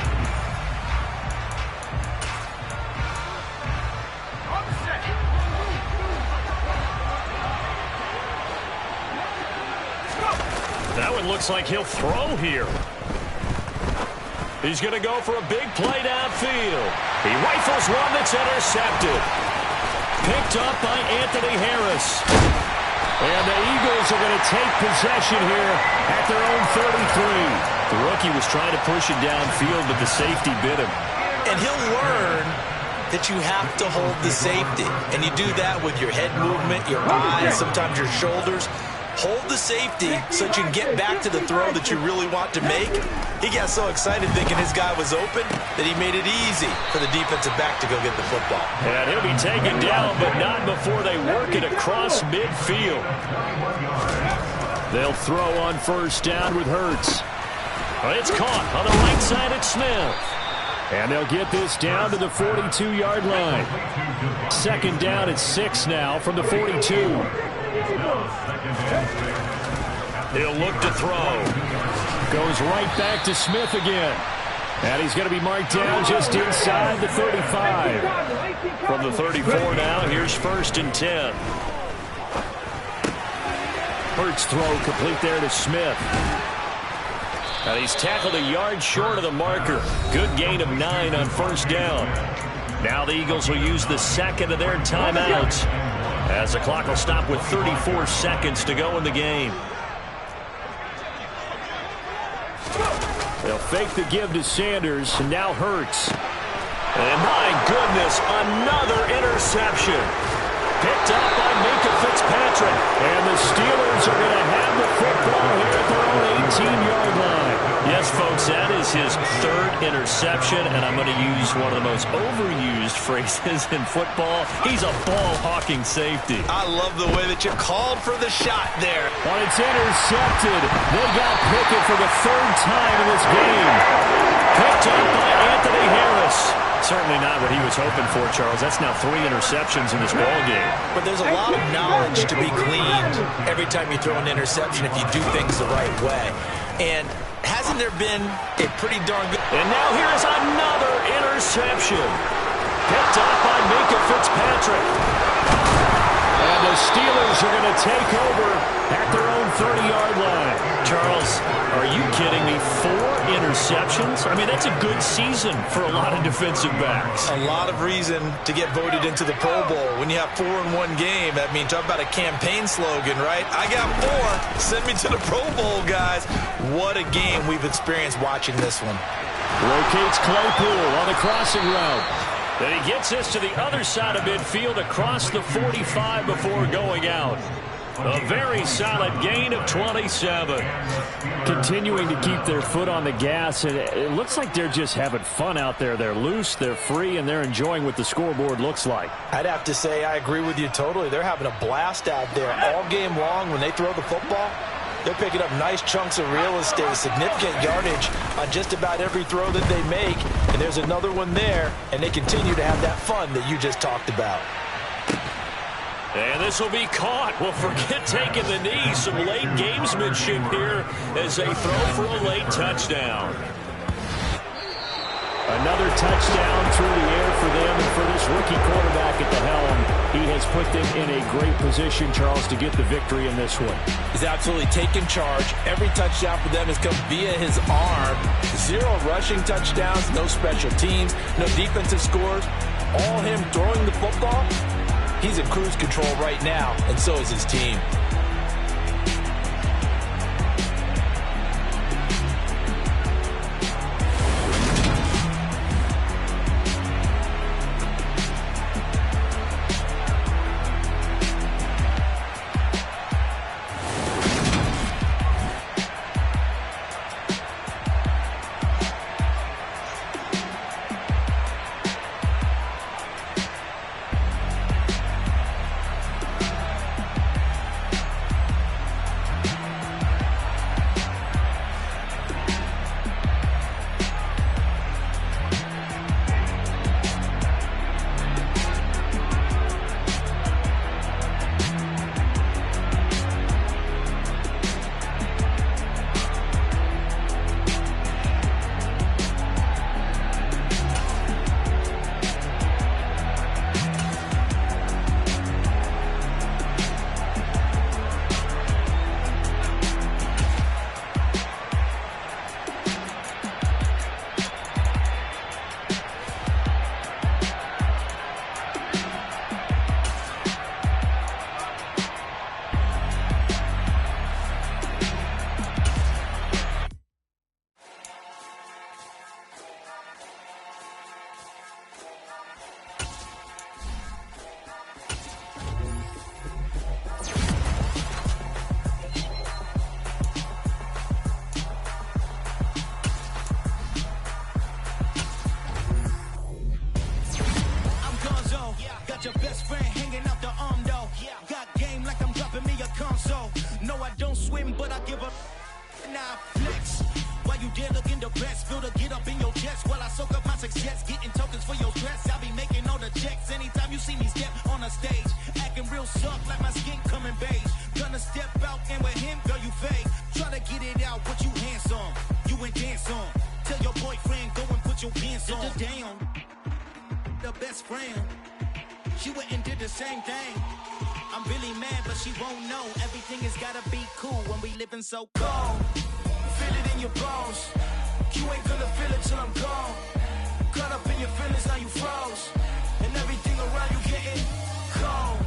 That one looks like he'll throw here. He's going to go for a big play downfield. He rifles one that's intercepted. Picked up by Anthony Harris. And the Eagles are going to take possession here at their own 33. The rookie was trying to push it downfield, but the safety bit him. And he'll learn that you have to hold the safety. And you do that with your head movement, your eyes, sometimes your shoulders. Hold the safety so that you can get back to the throw that you really want to make. He got so excited thinking his guy was open that he made it easy for the defensive back to go get the football. And he'll be taken down, but not before they work it across midfield. They'll throw on first down with Hurts. It's caught on the right side at Smith. And they'll get this down to the 42-yard line. Second down at 6 now from the 42. He'll look to throw. Goes right back to Smith again. And he's going to be marked down just inside the 35. From the 34 now, here's 1st and 10. Hurts throw complete there to Smith. And he's tackled a yard short of the marker. Good gain of 9 on 1st down. Now the Eagles will use the second of their timeouts, as the clock will stop with 34 seconds to go in the game. They'll fake the give to Sanders, and now Hurts. And my goodness, another interception. Picked up by Minkah Fitzpatrick. And the Steelers are going to have the football here at their own 18-yard line. Yes, folks, that is his 3rd interception, and I'm going to use one of the most overused phrases in football. He's a ball-hawking safety. I love the way that you called for the shot there. When it's intercepted, they got Pickett for the 3rd time in this game. Picked up by Anthony Harris. Certainly not what he was hoping for, Charles. That's now 3 interceptions in this ball game. But there's a lot of knowledge to be gleaned every time you throw an interception if you do things the right way. And hasn't there been a pretty darn good... And now here's another interception. Picked up by Minkah Fitzpatrick. And the Steelers are going to take over at their own 30-yard line. Charles, are you kidding me? 4 interceptions? I mean, that's a good season for a lot of defensive backs. A lot of reason to get voted into the Pro Bowl. When you have 4 in one game, I mean, talk about a campaign slogan, right? I got 4. Send me to the Pro Bowl, guys. What a game we've experienced watching this one. Rotates Claypool on the crossing route. Then he gets this to the other side of midfield across the 45 before going out. A very solid gain of 27. Continuing to keep their foot on the gas, and it looks like they're just having fun out there. They're loose, they're free, and they're enjoying what the scoreboard looks like. I'd have to say I agree with you totally. They're having a blast out there all game long when they throw the football. They're picking up nice chunks of real estate, significant yardage on just about every throw that they make. And there's another one there, and they continue to have that fun that you just talked about. And this will be caught. Well, forget taking the knee. Some late gamesmanship here as they throw for a late touchdown. Another touchdown through the air for them, and for this rookie quarterback at the helm, he has put them in a great position, Charles, to get the victory in this one. He's absolutely taken charge. Every touchdown for them has come via his arm. 0 rushing touchdowns, no special teams, no defensive scores. All him throwing the football. He's in cruise control right now, and so is his team. Now flex, while you dare look in the best, feel to get up in your chest while I soak up my success. put your hands on down. The best friend, she went and did the same thing. I'm really mad, but she won't know. Everything has gotta be cool when we living so cold. Feel it in your bones. You ain't gonna feel it till I'm gone. Caught up in your feelings, now you froze. And everything around you getting cold.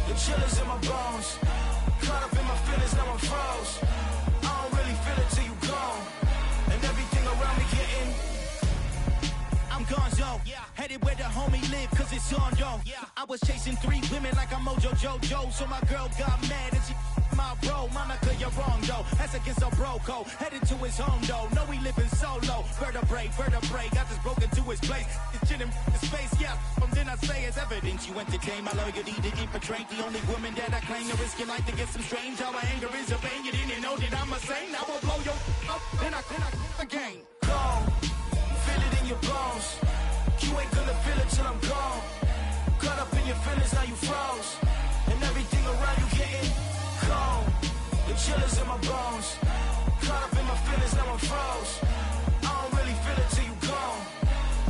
The chill is in my bones. Caught up in my feelings, now I'm froze. I don't really feel it till you gone. And everything around me getting, I'm gonzo. Headed where the homie live, cause it's on, yo. I was chasing 3 women like I'm Mojo Jojo. So my girl got mad and she my bro. Monica, you're wrong, though. That's against a bro code. Headed to his home, though. No, we living solo. Vertebrae. Got this broken to his place. It's shit in his face, yeah. From then I say it's evidence. You entertain my loyalty to infiltrate. The only woman that I claim to risk your life to get some strange. How my anger is a pain. You didn't know that I'm a saint. I will blow your up. Then I again. Go. Feel it in your bones. You ain't gonna feel it till I'm gone. Caught up in your feelings, now you froze. And everything around you getting cold. The chill is in my bones. Caught up in my feelings, now I'm froze. I don't really feel it till you gone.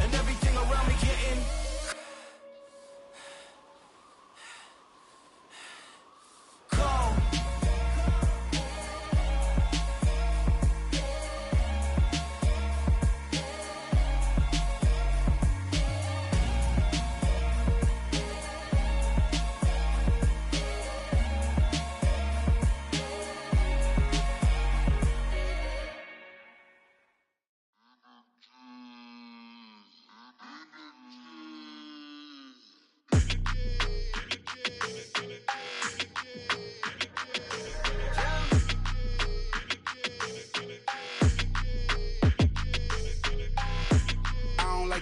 And everything around me getting cold.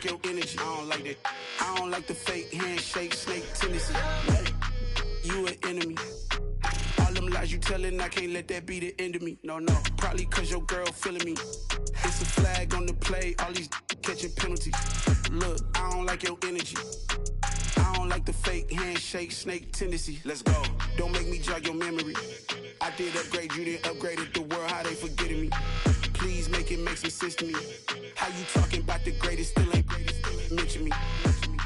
Your energy, I don't like that. I don't like the fake handshake, snake tendency. You an enemy. All them lies you telling, I can't let that be the end of me. No, probably cause your girl feeling me. It's a flag on the play, all these catching penalties. Look, I don't like your energy. I don't like the fake handshake, snake tendency. Let's go. Don't make me jog your memory. I did upgrade, you didn't upgrade it. The world, how they forgetting me. Please make it make some sense to me. How you talking about the greatest, still ain't greatest, still ain't mention me.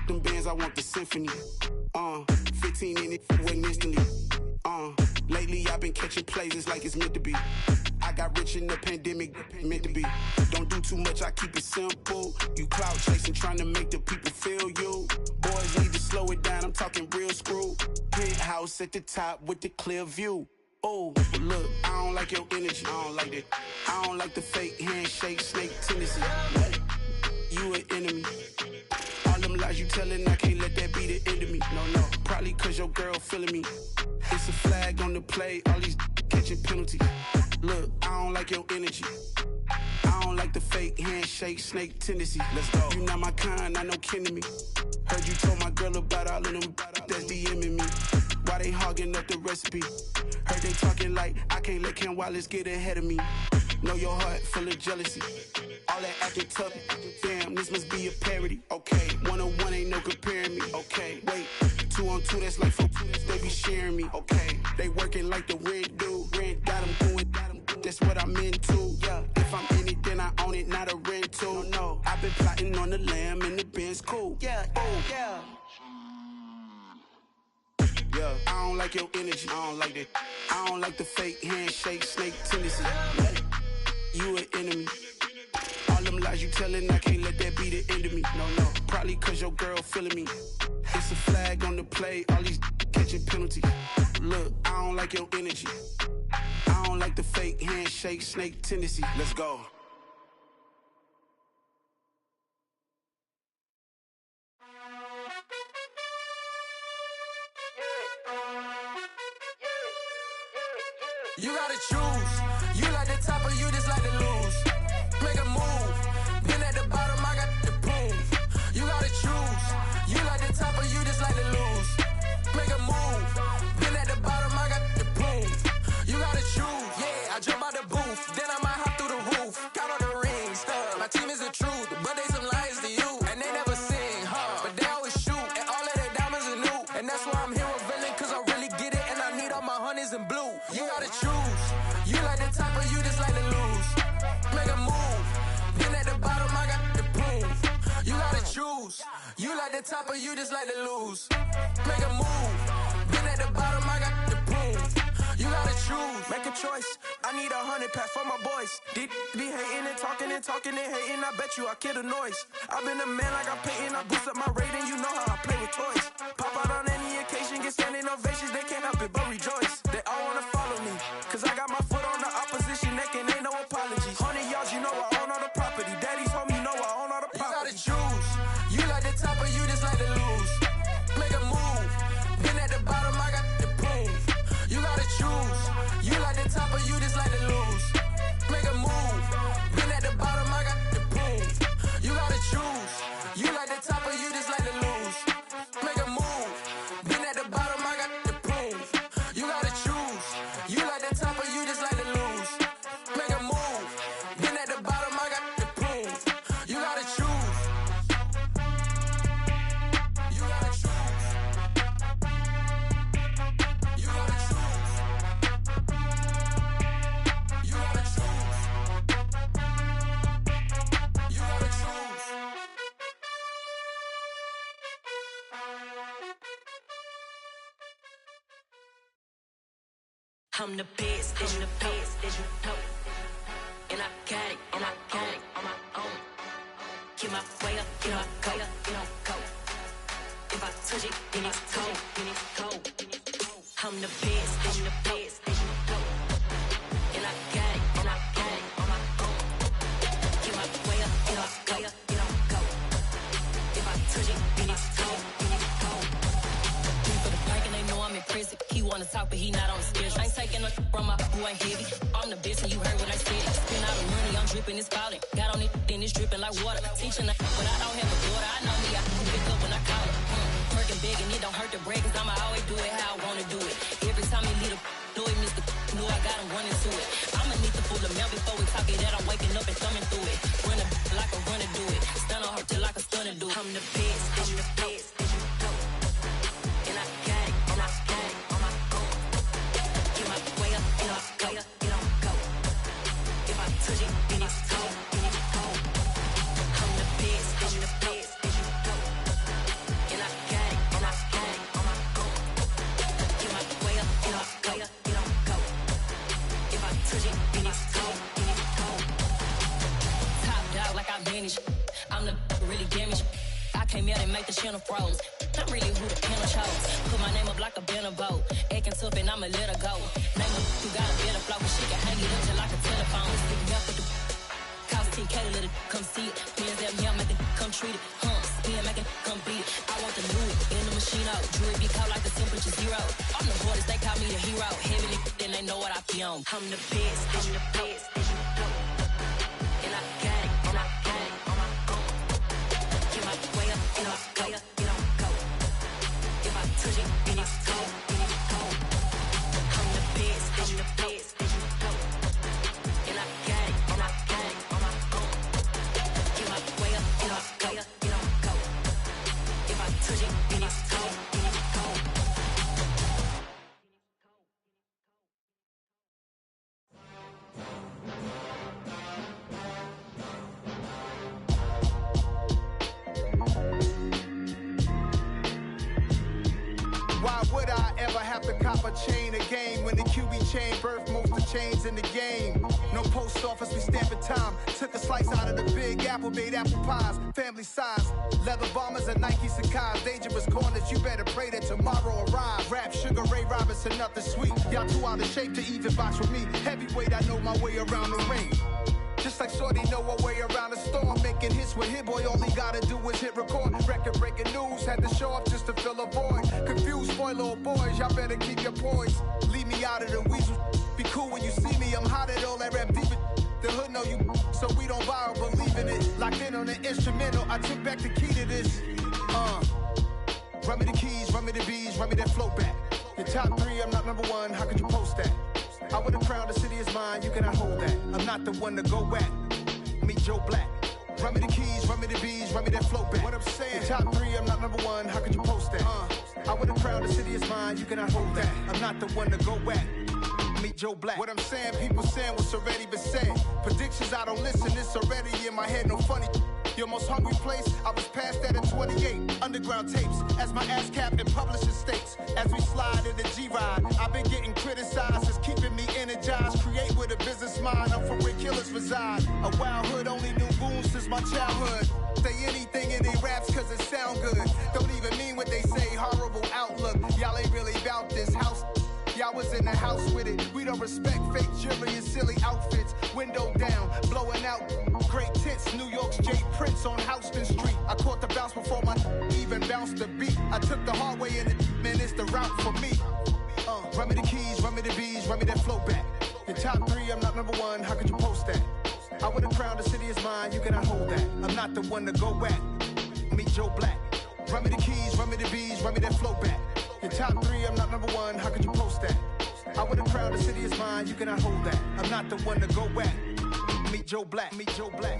Them bands, I want the symphony. 15 in it, went instantly. Lately I've been catching plays, it's like it's meant to be. I got rich in the pandemic, meant to be. Don't do too much, I keep it simple. You clout chasing, trying to make the people feel you. Boys need to slow it down, I'm talking real screw. Penthouse at the top with the clear view. Oh, look, I don't like your energy, I don't like that. I don't like the fake handshake, snake tendency. You an enemy. All them lies you telling, I can't let that be the end of me. No, probably cause your girl feeling me. It's a flag on the play, all these catching penalties. Look, I don't like your energy. I don't like the fake handshake, snake tendency. Let's go. You not my kind, I know kin to me. Heard you told my girl about all of them that's DMing me. Why they hogging up the recipe? Heard they talking like I can't let Ken Wallace get ahead of me. Know your heart full of jealousy. All that acting tough, damn, this must be a parody. Okay, 1-on-1 ain't no comparing me. Okay, wait, 2-on-2, that's like 4, they be sharing me. Okay, they working like the rent dude. Rent got them going, that's what I'm into. Yeah, if I'm in it, then I own it, not a rental. No, I've been plotting on the lamb and the Benz cool. Yeah, oh, yeah. Yeah, I don't like your energy, I don't like that. I don't like the fake handshake, snake tendency. You an enemy. All them lies you telling, I can't let that be the end of me. No, probably cause your girl feeling me. It's a flag on the play, all these catching penalties. Look, I don't like your energy. I don't like the fake handshake, snake tendency. Let's go. You gotta choose. You like the top or you just like to lose. Make a move. Been at the bottom, I got the proof. You gotta choose. You like the top or you just like to lose. Make a move. Been at the bottom, I got the proof. You gotta choose. Yeah, I jump out the booth. Then I might hop through the roof. Count on the rings. My team is the truth, but they some liars to you. And they never sing, but they always shoot. And all of their diamonds are new. And that's why I'm here with villain, cause I really get it. And I need all my honeys in blue. You gotta choose. You like the top or you just like to lose. Make a move. Been at the bottom, I got the proof. like the top or you just like to lose? Make a move. Been at the bottom, I got the prove. You gotta choose, make a choice. I need 100 pack for my boys. Deep be hating and talking and hating. I bet you I kill the noise. I've been a man like I'm Peyton. I boost up my rating, you know how I play with toys. Pop out on any occasion, get standing ovations. They can't help it but rejoice. They all wanna follow me, cause I got my foot on the opposition neck and ain't no apologies. 100 yards, you know I own all the property. Daddy's home, you know I own all the property. You gotta choose. You like the top or you just like to lose? Make a move. Been at the bottom, I got the proof. You gotta choose. You like the top or you just like to lose? Make a move. Been at the bottom, I got the proof. You gotta choose. You like the top or you just like to lose? Make a move. Been at the bottom, I got the proof. You gotta choose. You like the top or you just like to lose? Make a move. Been at the bottom, I got the proof. You gotta choose. You gotta choose. You gotta choose. You gotta choose. You gotta choose. I'm the best, and the best, and you know. And I got it, and I got it on my own. Get my way up, get my go, get on go. If I touch it, then it's cold, then it's cold. I'm the best, and the best, and you know. And I got it, and I got it on my own. Get my way up, get my go, get on go. If I touch it, then it's cold, then it's cold. For the bank and they know I'm in prison. He wanna talk, but he not on the schedule. I ain't taking no from my boo, ain't heavy. I'm the best, and you heard what I said. Spend all the money, I'm dripping, it's falling. Got on it, then it's dripping like water. Teaching the but I don't have a daughter. I know me, I can pick up when I call it. Working big, and it don't hurt to break, cause I'ma always do it how I wanna do it. Every time he lead a do it, Mr. Know I got him running to it. I'ma need to pull the mail before we talk it, that I'm waking up and thumbing through it. Run a like a runner do it. Stun on her till like a stunner do it. I'm the best, and the best, and you know. And I got it, and I got it on my own. Get my way up, get on go, get on go. If I touch it, then it's cold, then it's cold. I'm the best, and the best, and you know. And I got it, and I got it on my own. Get my way up, get on go, get on go. If I touch it, then it's cold, then it's cold. Top dog like I manage. I'm the really damaged. I came out and make the channel froze. I'm really who the panel chose. Put my name up like a banner boat. Acting tough and I'ma let her go. Name her who got a better flow, but she can hang it up till like a telephone. Stick me up with the cost 10K to let it come see it. Hands at me, I make it come treat it. Spin, make it come beat it. I want the new in the machine out. Jewelry be caught like the temperature zero. I'm the hardest, they call me the hero. Heavy, then they know what I be on. I'm the best, and the best, and you know. And I got it, and I got it on my own. Get my way up, get on go, get on go. If I touch it, then it's cold, then it's cold. I'm the best, and the best, and you know. And I got it, and I got it on my own. Get my way up, get on go, get on go. If I touch it, then it's cold, then it's cold. Why would I ever have to cop a chain a game when the QB chain birthed most of chains in the game? No post office, we stamping time. Took a slice out of the Big Apple, made apple pies, family size. Leather bombers and Nike Sacai's. Dangerous corners, you better pray that tomorrow arrives. Rap, Sugar Ray Robinson, nothing sweet. Y'all too out of shape to even box with me. Heavyweight, I know my way around the ring. Just like Shorty know her way around the storm. Making hits with Hit Boy, all he gotta do is hit record. Record breaking news, had to show up just to fill a void. Confused, spoiled little boys, y'all better keep your poise. Leave me out of the weasel. Be cool when you see me, I'm hot at all that rap deep. The hood know you, so we don't borrow, believe in it. Locked in on the instrumental, I took back the key to this. Run me the keys, run me the bees, run me that flow back. The top 3, I'm not number 1, how could you post that? I would have crowned the city is mine, you cannot hold that. I'm not the one to go back. Meet Joe Black. Run me the keys, run me the bees, run me that flow back. What I'm saying, the top 3, I'm not number 1, how could you post that? I would have crowned the city is mine, you cannot hold that. I'm not the one to go back. Meet Joe Black. What I'm saying, people saying what's already been said. Predictions, I don't listen, it's already in my head, no funny. Your most hungry place, I was past that at 28. Underground tapes, as my ass cap in publishing states. As we slide in the G-Ride, I've been getting criticized. It's keeping me energized. Create with a business mind. I'm from where killers reside. A wild hood, only knew goons since my childhood. Say anything in they raps cause it sound good. Don't even mean what they say, horrible outlook. Y'all ain't really about this house. Y'all was in the house with it. We don't respect fake jewelry and silly outfits. Window down, blowing out great tits. New York's J. Prince on Houston Street. I caught the bounce before my even bounced the beat. I took the hard way in it, man, it's the route for me. Run me the keys, run me the bees, run me that flow back. In top 3, I'm not number 1, how could you post that? I would've crowned the city is mine, you cannot hold that. I'm not the one to go back. Meet Joe Black. Run me the keys, run me the bees, run me that flow back. In top 3, I'm not number 1, how could you post that? I would've crowned the city is mine, you cannot hold that. I'm not the one to go back. Meet Joe Black, meet Joe Black.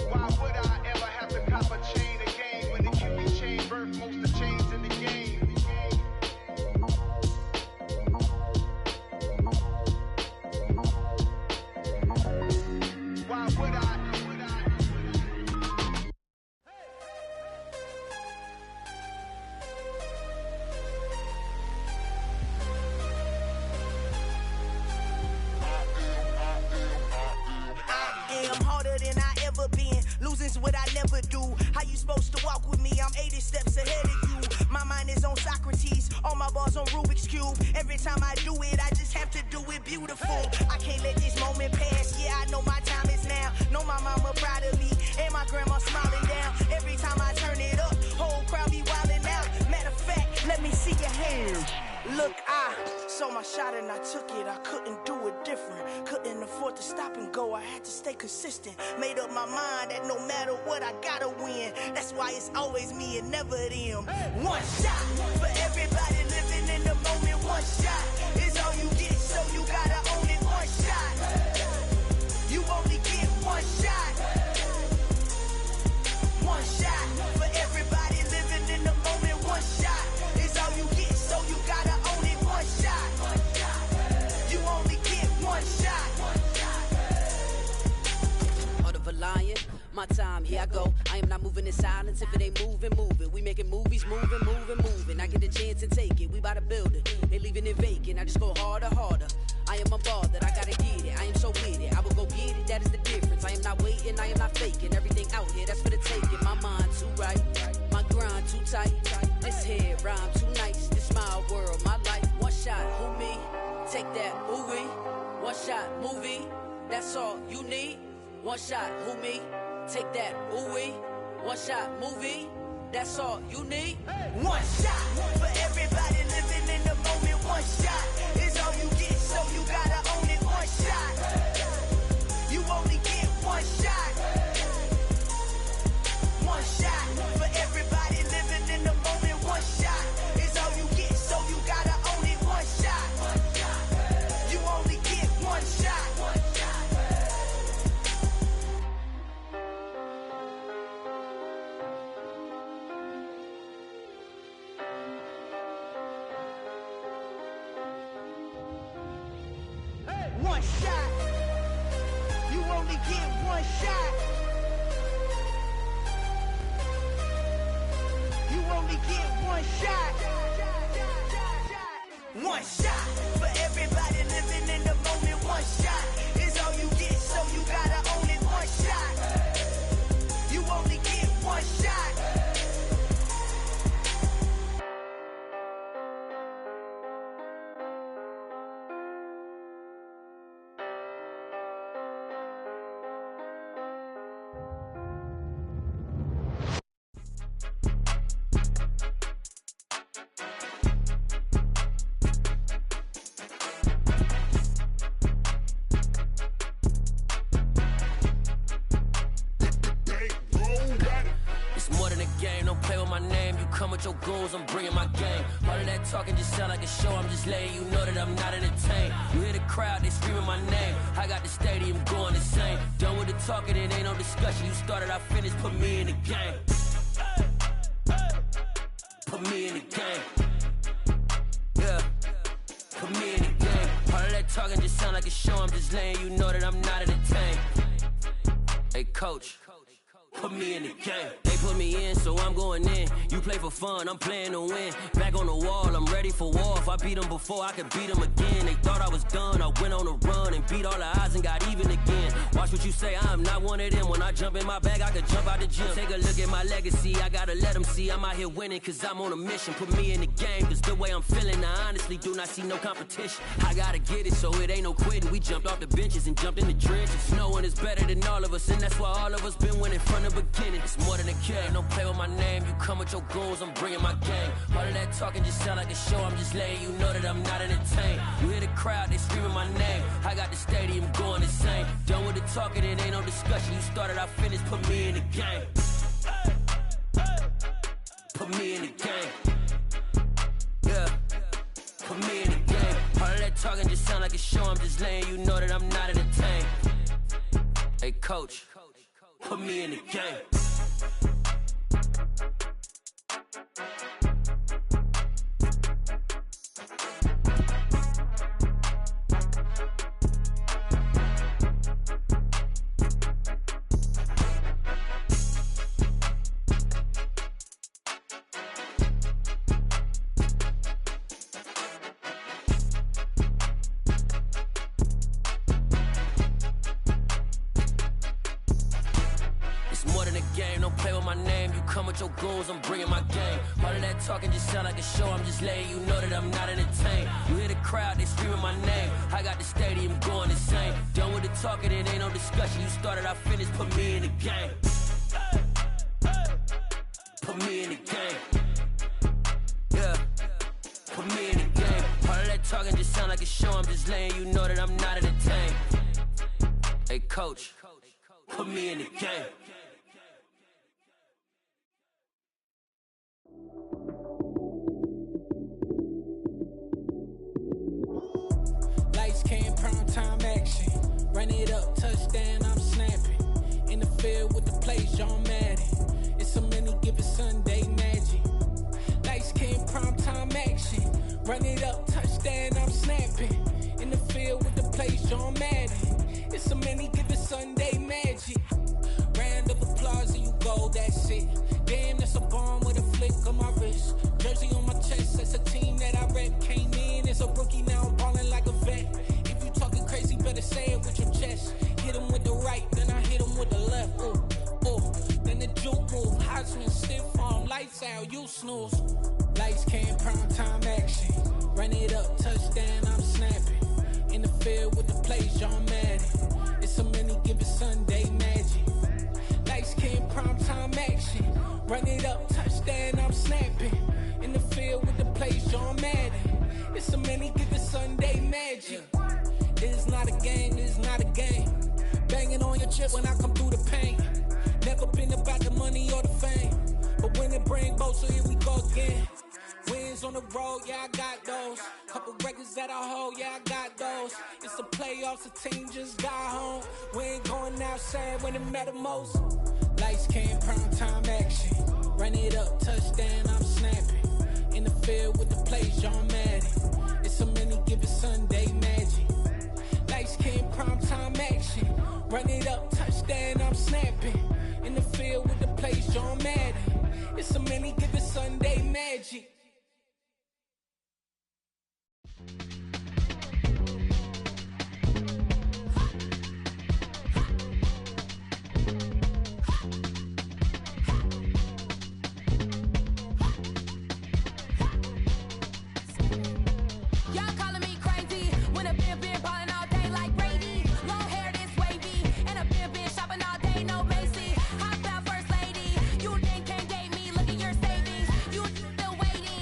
Why would I ever have to cop a chain again when the QB chain birthed most of the chains in the game? Why would I? Losing's what I never do. How you supposed to walk with me? I'm 80 steps ahead of you. My mind is on Socrates, all my bars on Rubik's Cube. Every time I do it, I just have to do it beautiful. I can't let this moment pass. Yeah, I know my time is now. Know my mama proud of me, and my grandma smiling down. Every time I turn it up, whole crowd be wildin' out. Matter of fact, let me see your hands. Look, I saw my shot and I took it. I couldn't do it different. Couldn't afford to stop and go. I had to stay consistent. Made up my mind that no matter what, I gotta win. That's why it's always me and never them. One shot for everybody living in the moment. One shot is all you get, so you gotta own it. One shot. You only get one shot. One shot for everybody living in the moment. One shot is all you get, so you gotta own it. One shot. You only get one shot. Heart of a lion, my time, here I go. I am not moving in silence. If it ain't moving, move it. We making movies, moving. I get a chance and take it. We bout to build it. They leaving it vacant. I just go harder. I am a ball that I gotta get it. I am so with it. I will go get it. That is the difference. I am not waiting. I am not faking. Everything out here, that's for the taking. My mind too right. My grind too tight. This head rhyme too nice. This my world, my life. One shot, who me? Take that, ooh wee. One shot, movie. That's all you need. One shot, who me? Take that, ooh wee. One shot, movie. That's all you need. One shot for everybody living in the moment. One shot is all you get, so you gotta own it. One shot. You only get one shot. One shot for everybody living in the moment. One shot is all you get, so you gotta own it. One shot. You only get one shot. One shot. You only get one shot. You only get one shot. One shot for everybody living in the moment. One shot is all you get, so you gotta own it. One shot. You only get one shot. Your goals, I'm bringing my game. All of that talking just sound like a show. I'm just letting you know that I'm not entertained. You hear the crowd, they screaming my name. I got the stadium going insane. Done with the talking, it ain't no discussion. You started, I finished, put me in the game. Put me in the game. Yeah, put me in the game. All of that talking just sound like a show. I'm just letting you know that I'm not entertained. Hey, coach. Put me in the game. They put me in, so I'm going in. You play for fun, I'm playing to win. Back on the wall, I'm ready for war. If I beat them before, I could beat them again. They thought I was done, I went on a run and beat all the odds and got even again. Watch what you say, I'm not one of them. When I jump in my bag, I could jump out the gym. Take a look at my legacy, I gotta let them see I'm out here winning, cause I'm on a mission. Put me in the game, cause the way I'm feeling, I honestly do not see no competition. I gotta get it, so it ain't no quitting. We jumped off the benches and jumped in the trenches. No one is better than all of us, and that's why all of us been winning from the beginning. It's more than a game, don't play with my name. You come with your goons, I'm bringing my game. All of that talking just sound like a show, I'm just letting you know that I'm not entertained. You hear the crowd, they screaming my name. I got the stadium going insane. Done with the talking, it ain't no discussion. You started, I finished, put me in the game. Put me in the game. Yeah, put me in the game. All of that talking just sound like a show, I'm just letting you know that I'm not entertained. Hey coach, put me in the game. Your goons, I'm bringing my game. All of that talking just sound like a show, I'm just letting you know that I'm not entertained. You hear the crowd, they screaming my name. I got the stadium going insane. Done with the talking, it ain't no discussion. You started, I finished, put me in the game. Put me in the game. Yeah, put me in the game. All of that talking just sound like a show, I'm just letting you know that I'm not entertained. Hey coach, put me in the game. Time action, run it up, touchdown, I'm snapping. In the field with the plays, John Madden. It's a many given Sunday magic. Lights came prime time action, run it up, touchdown, I'm snapping. In the field with the plays, John Madden. It's a many given Sunday magic. Round of applause and you go, that's it. Damn, that's a bomb with a flick on my wrist. Jersey on my chest, that's a team that I rep. Came in as a rookie, now I'm ballin' like a vet. Talking crazy, better say it with your chest. Hit him with the right, then I hit him with the left. Ooh, ooh, then the juke move. Heisman, stiff arm, lights out, you snooze. Lights came, prime time action. Run it up, touchdown, I'm snapping. In the field with the plays, John Madden. It's a many given Sunday magic. Lights came, prime time action. Run it up, touchdown, I'm snapping. In the field with the plays, John Madden. It's a many given Sunday magic. It's not a game, it's not a game. Banging on your chip when I come through the pain. Never been about the money or the fame. But when it bring both, so here we go again. Wins on the road, yeah, I got those. Couple records that I hold, yeah, I got those. It's the playoffs, the team just got home. We ain't going outside when it matter most. Lights came, prime time action. Run it up, touchdown, I'm snapping. In the field with the plays, John Madden. It's a many given Sunday magic. Lights came, prime time action. Run it up, touchdown, I'm snapping. In the field with the plays, John Madden. It's a many given Sunday magic. Waiting.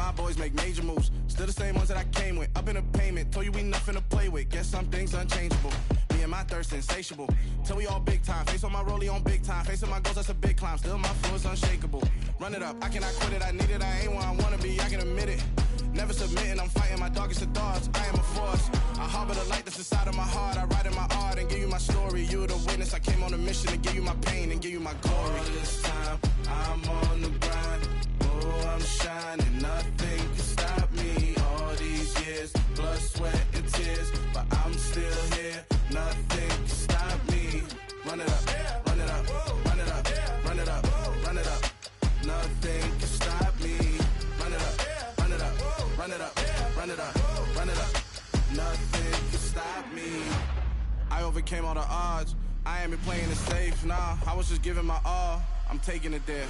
my boys make major moves. Still the same ones that I came with. Up in a payment, told you we nothing to play with. Guess some things unchangeable. Me and my thirst insatiable. Till we all big time. Face on my rollie on big time. Facing my goals, that's a big climb. Still my flow is unshakable. Run it up, I cannot quit it. I need it, I ain't where I wanna be, I can admit it. Never submitting, I'm fighting my darkest of thoughts. I am a force. I harbor the light that's inside of my heart. I write in my art and give you my story. You the witness. I came on a mission to give you my pain and give you my glory. All this time, I'm on the grind. Oh, I'm shining. Nothing can stop me. All these years, blood, sweat, and tears. But I'm still here. Nothing can stop me. Run it up, run it up, run it up, run it up, run it up. Nothing can stop me. Run it up, run it up, run it up, run it up, run it up. Nothing can stop me. I overcame all the odds. I ain't been playing it safe, nah. I was just giving my all. I'm taking it there.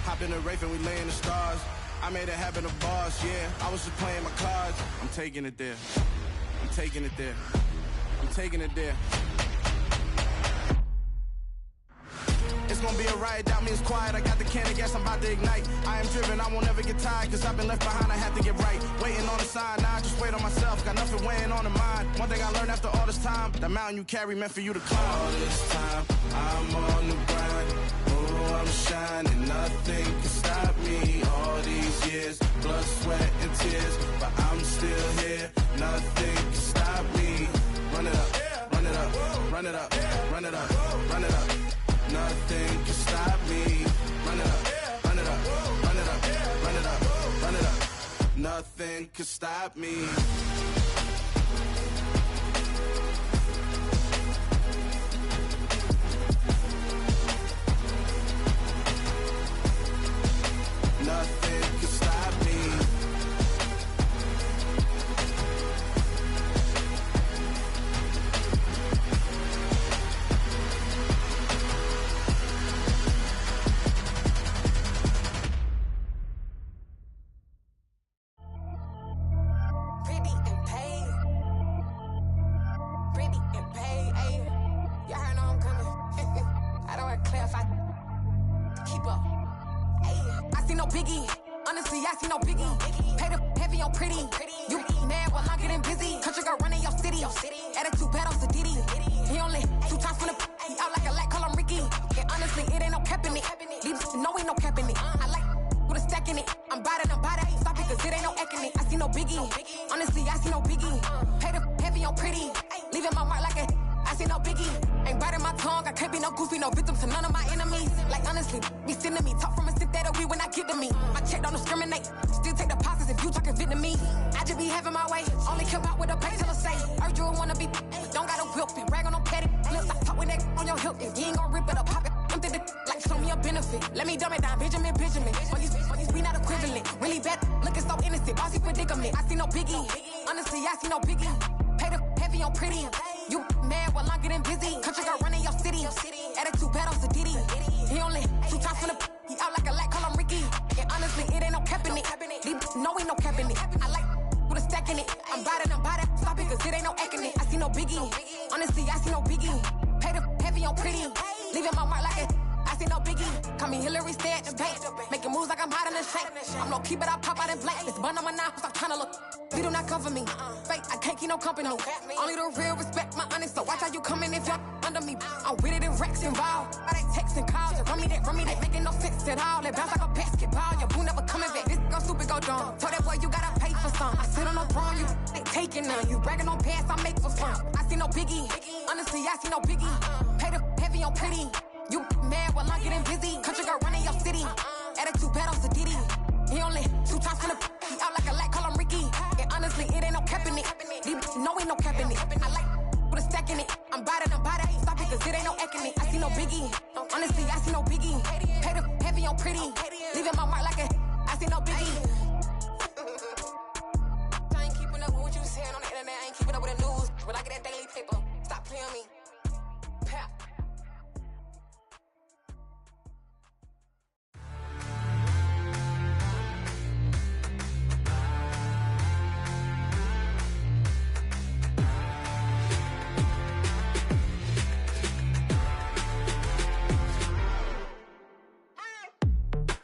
Hop in the Wraith and we lay in the stars. I made it happen to boss, yeah. I was just playing my cards. I'm taking it there. I'm taking it there. I'm taking it there. It's gonna be a riot, doubt me it's quiet. I got the can of gas, I'm about to ignite. I am driven, I won't ever get tired, cause I've been left behind, I have to get right. Waiting on the sign, now I just wait on myself. Got nothing weighing on the mind. One thing I learned after all this time, the mountain you carry meant for you to climb. All this time, I'm on the grind. Oh, I'm shining, nothing can stop me. All these years, blood, sweat, and tears. But I'm still here, nothing can stop me. Run it up, run it up, run it up, run it up, run it up. Nothing can stop me. Run it up, run it up, run it up, run it up, run it up. Nothing can stop me. Nothing can stop me.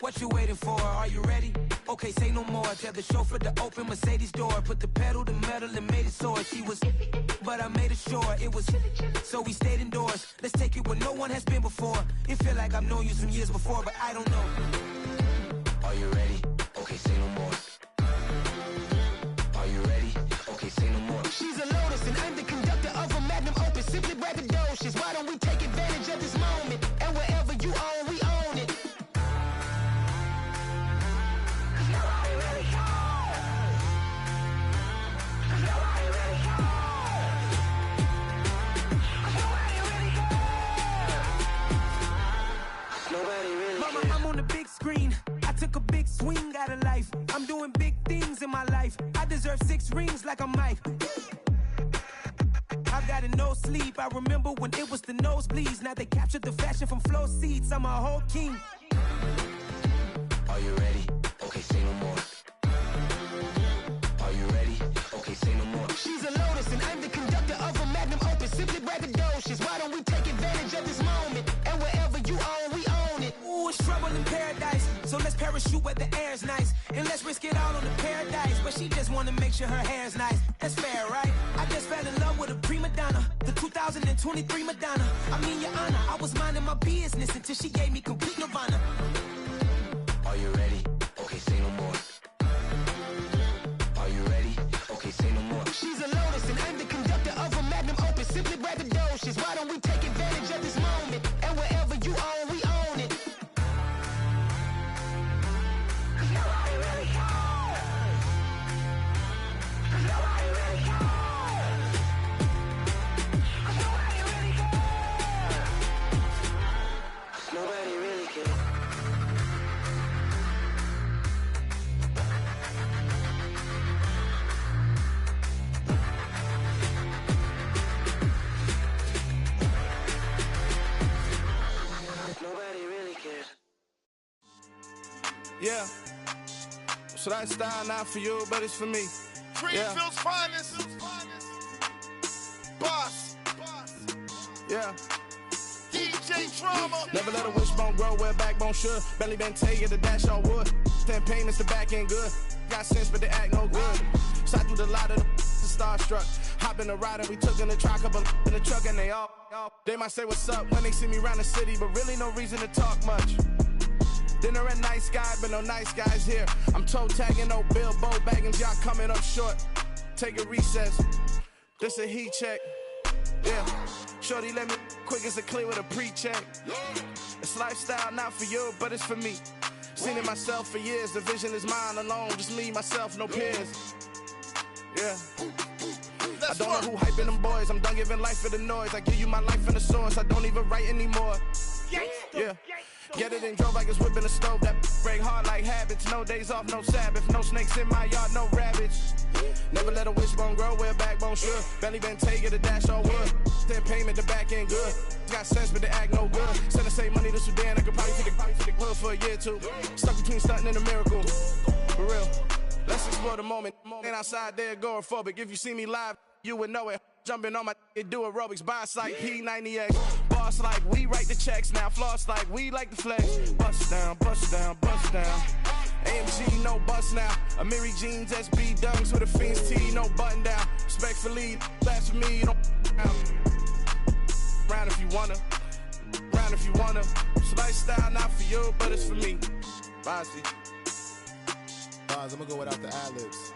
What you waiting for? Are you ready? Okay, say no more. Tell the chauffeur to open Mercedes door. Put the pedal to metal and made it soar. She was, but I made it sure it was. So we stayed indoors. Let's take it where no one has been before. It feel like I've known you some years before, but I don't know. Are you ready? Okay, say no more. Are you ready? Okay, say no more. She's a Lotus and I'm the conductor of a magnum opus. Simply braggadocious. Why don't we take advantage of this moment? And wherever you own, we own it. Mama, I'm on the big screen. I took a big swing out of life. I'm doing big things in my life. I deserve 6 rings like a Mike. I've got no sleep. I remember when it was the nosebleeds. Now they captured the fashion from flow seats. I'm a whole king. Are you ready? Okay, say no more. Are you ready? Okay, say no more. She's a Lotus and I'm the conductor of a magnum opus. Simply braggadocious. Why don't we take advantage of this moment? And wherever you own, we own it. Ooh, it's trouble in paradise. So let's parachute where the air's nice. And let's risk it all on the paradise. But she just wanna make sure her hair's nice. That's fair, right? I just fell in love with a prima donna. The 2023 Madonna. I mean, Your Honor, I was minding my business until she gave me complete nirvana. Are you ready? Okay, say no more. Are you ready? Okay, say no more. She's a Lotus and I'm the conductor of a magnum opus. Simply braggadocious. Why don't we take advantage of this moment? And wherever you own, we own it. Nobody really cares. Nobody really cares. Yeah. So that style not for you, but it's for me. Greenfield's finest. Boss. Yeah. DJ Drama. Never let a wishbone grow where backbone should. Belly been taking the dash on wood. 10 payments, the back end good. Got sense, but they act no good. Shot through the lot of the starstruck. Hop in the ride and we took in the truck, couple in the truck and they all. They might say what's up when they see me around the city, but really no reason to talk much. Dinner at Nice Guy, but no nice guys here. I'm toe tagging, no Bilbo Baggins, y'all coming up short. Take a recess. This a heat check. Yeah. Shorty let me quick as a clear with a pre-check. It's lifestyle not for you, but it's for me. Seen it myself for years. The vision is mine alone. Just me, myself, no peers. Yeah. I don't know who hyping them boys. I'm done giving life for the noise. I give you my life in the source. I don't even write anymore. Yeah. Get it and drove like it's whipping a stove. That break hard like habits. No days off, no Sabbath. No snakes in my yard, no rabbits. Never let a wishbone grow where backbone should. Belly been taking the dash on wood. 10 payment, the back end good. Got sense, but they act no good. Send the same money to Sudan. I could probably take the hood for a year or two. Stuck between stunting and a miracle. For real. Let's explore the moment. Ain't outside there agoraphobic. If you see me live, you would know it. Jumping on my do aerobics, boss like P90X. Boss like we write the checks now. Floss like we like the flex. Bust down, bust down, bust down. AMG, no bust now. Amiri jeans, SB dunks with a Fiends T, no button down. Respectfully, that's for me, you don't round if you wanna. Round if you wanna. It's lifestyle not for you, but it's for me. Bossy. I'm gonna go without the ad-libs.